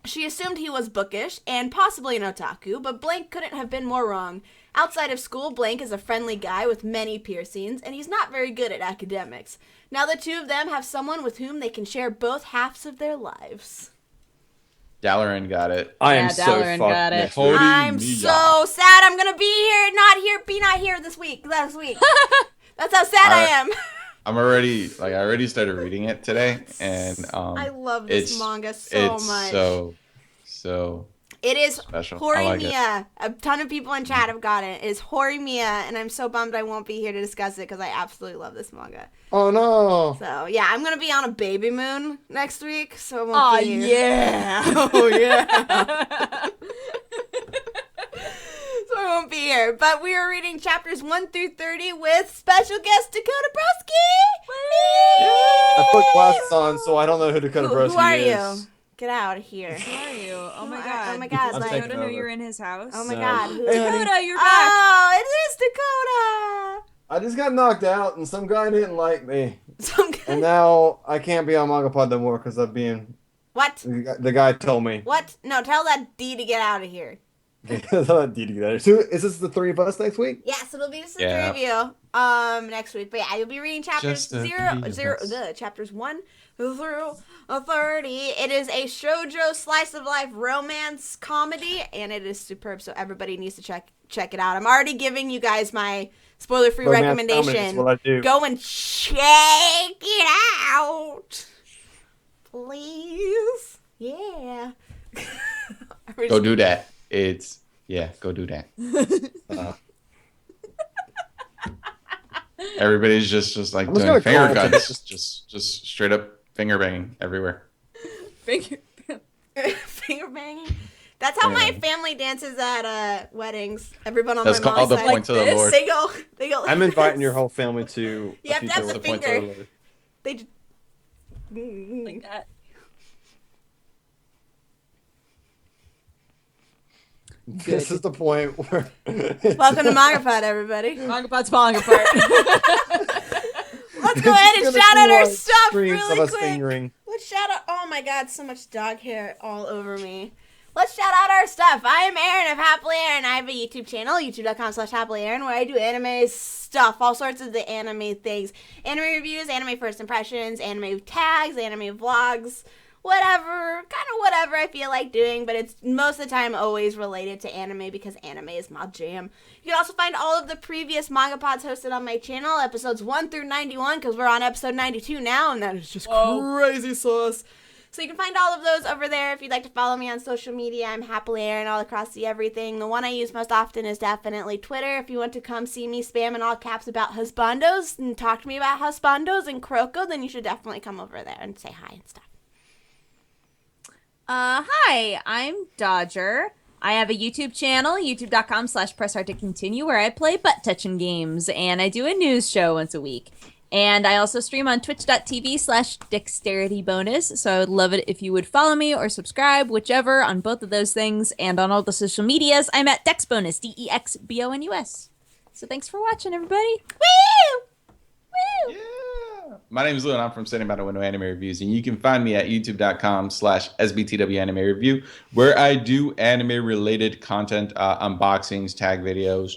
She assumed he was bookish and possibly an otaku, but Blank couldn't have been more wrong. Outside of school, Blank is a friendly guy with many piercings, and he's not very good at academics. Now the two of them have someone with whom they can share both halves of their lives. Dalaran got it. I am Yeah, so Dalaran fucked got it. next Holy week. I'm Mia. so sad I'm gonna be not here this week. Last week. That's how sad I am. I already started reading it today, and I love this it's- manga so it's much. so It is special. I like it. Horimiya. A ton of people in chat have got it. It is Horimiya, and I'm so bummed I won't be here to discuss it because I absolutely love this manga. Oh no. So, yeah, I'm going to be on a baby moon next week, so I won't Oh be here. yeah. Oh, yeah. So I won't be here. But we are reading chapters 1 through 30 with special guest Dakota Broski. I put glasses on, so I don't know who Dakota Broski Who are is. you? Get out of here. Who are you? Oh my Oh, god. oh my God, I'm like- taking Dakota knew over. you were in his house. Oh my No. God. Who- Hey, honey. Dakota, you're back. Oh, it is Dakota. I just got knocked out, and some guy didn't like me, Some guy- and now I can't be on MangaPod no more because I'm being. What? The guy told me. What? No, tell that D to get out of here. So is this the three of us next week? Yeah, so it'll be just the Yeah. three of you next week. But yeah, you'll be reading chapters Just the three of us. chapters 1 through 30. It is a shoujo slice of life romance comedy, and it is superb. So everybody needs to check it out. I'm already giving you guys my spoiler-free Romance comedy is recommendation. what I do. Go and check it out, please. Yeah. Go do that. Go do that. Uh, Everybody's just like I'm just doing gonna finger call it. guns, just straight up finger banging everywhere. Figure. Finger banging. That's how my family dances at weddings. Everyone on That's my mom's called the side. point to the this? Lord. They go. Like I'm inviting this. your whole family to. You have to have the point finger. to the Lord. They just. Like that. This is the point where. Welcome to MangaPod, everybody. MangaPod's falling apart. Let's go ahead and shout out our stuff Streams really of us quick. fingering. Let's shout out. Oh my God, so much dog hair all over me. Let's shout out our stuff. I am Erin of HappiLeeErin. I have a YouTube channel, youtube.com/HappiLeeErin, where I do anime stuff, all sorts of the anime things. Anime reviews, anime first impressions, anime tags, anime vlogs, whatever I feel like doing, but it's most of the time always related to anime because anime is my jam. You can also find all of the previous manga pods hosted on my channel, episodes 1 through 91, because we're on episode 92 now, and that is just Whoa. crazy sauce. So you can find all of those over there. If you'd like to follow me on social media, I'm HappiLeeErin all across the everything. The one I use most often is definitely Twitter. If you want to come see me spam in all caps about husbandos and talk to me about husbandos and Croco, then you should definitely come over there and say hi and stuff. Hi, I'm Dodger. I have a YouTube channel, youtube.com/pressHardToContinue, where I play butt-touching games, and I do a news show once a week. And I also stream on twitch.tv/dexteritybonus, so I would love it if you would follow me or subscribe, whichever, on both of those things. And on all the social medias, I'm at DexBonus, DEXBONUS. So thanks for watching, everybody. Woo! Woo! Yeah. My name is Lou, and I'm from Sitting by the Window Anime Reviews, and you can find me at youtube.com/SBTW Anime Review, where I do anime-related content, unboxings, tag videos,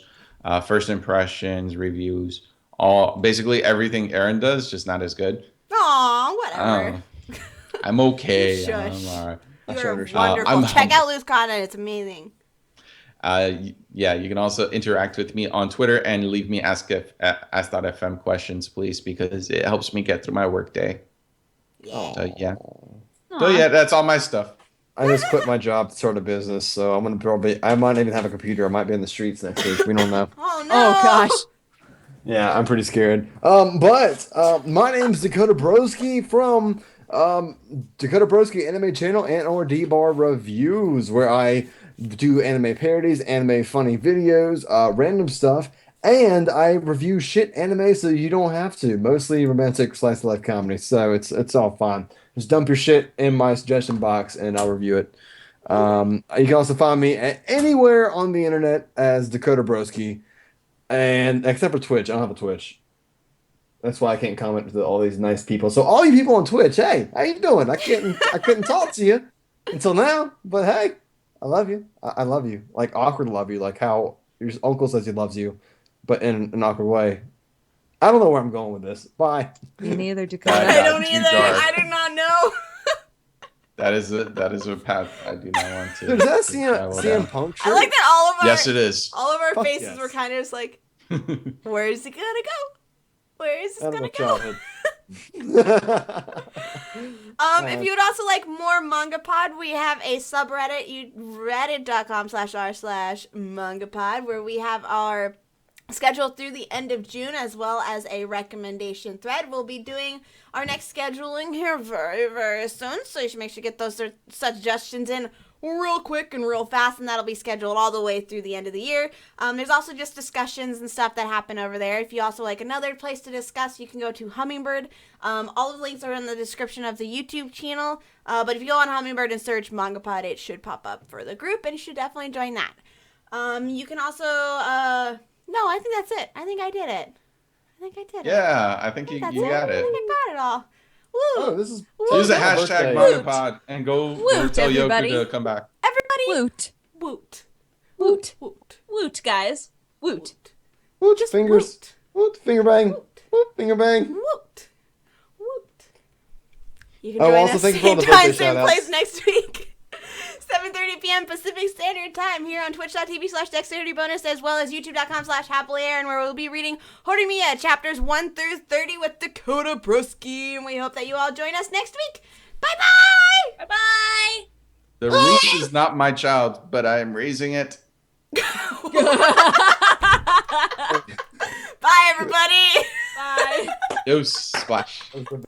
first impressions, reviews. Basically everything Erin does, just not as good. Aw, whatever. I'm okay. Shush. I'm all right. You're understand. wonderful. Check out Lou's content. It's amazing. Yeah, you can also interact with me on Twitter and leave me ask.fm questions, please, because it helps me get through my workday. Yeah. So yeah. Aw. So yeah, that's all my stuff. I just quit my job to start a business, so I might even have a computer. I might be in the streets next week. We don't know. Oh, no. Oh, gosh. Yeah, I'm pretty scared. But my name's Dakota Broski from Dakota Broski Anime Channel and or D-Bar Reviews, where I do anime parodies, anime funny videos, random stuff, and I review shit anime so you don't have to. Mostly romantic slice of life comedy, so it's all fun. Just dump your shit in my suggestion box and I'll review it. You can also find me anywhere on the internet as Dakota Broski. And except for Twitch, I don't have a Twitch. That's why I can't comment to all these nice people. So all you people on Twitch, hey, how you doing? I couldn't talk to you until now, but hey, I love you. I love you. Like awkward love you, like how your uncle says he loves you, but in an awkward way. I don't know where I'm going with this. Bye. Me neither, Dakota. I I got don't too either. dark. I do not know. That is a path I do not want to. Dude, is that travel CM down. Punk I shirt? like that all of our Yes, it is. faces yes. were kind of just like, where is it gonna go? Where is this Out of gonna my go? childhood. If you would also like more MangaPod, we have a subreddit, reddit.com/r/MangaPod, where we have our schedule through the end of June, as well as a recommendation thread. We'll be doing our next scheduling here very, very soon, so you should make sure to get those suggestions in real quick and real fast, and that'll be scheduled all the way through the end of the year. There's also just discussions and stuff that happen over there. If you also like another place to discuss, you can go to Hummingbird. All of the links are in the description of the YouTube channel, but if you go on Hummingbird and search MangaPod, it should pop up for the group, and you should definitely join that. You can also, no, I think that's it. I think I did it. Yeah, I think you That's got I it. think I got it all. Woo! Oh, this is Use the my hashtag birthday. MangaPod and go Woot, tell Yoku everybody. to come back. Everybody, Woot. woot, Woot. woot, Woot, guys. Woot. Woot, just fingers. Woot, finger bang. Woot. Woot, finger bang. woot, woot. You can Oh, join also us thank you for all same the time, birthday same shout-outs. place next week. 7:30 p.m. Pacific Standard Time here on twitch.tv/dexteritybonus, as well as youtube.com/HappiLeeErin, where we'll be reading Horimiya chapters 1 through 30 with Dakota Broski, and we hope that you all join us next week. Bye-bye! Bye-bye. The roof is not my child, but I am raising it. Bye, everybody! Bye. Yo, splash. That was the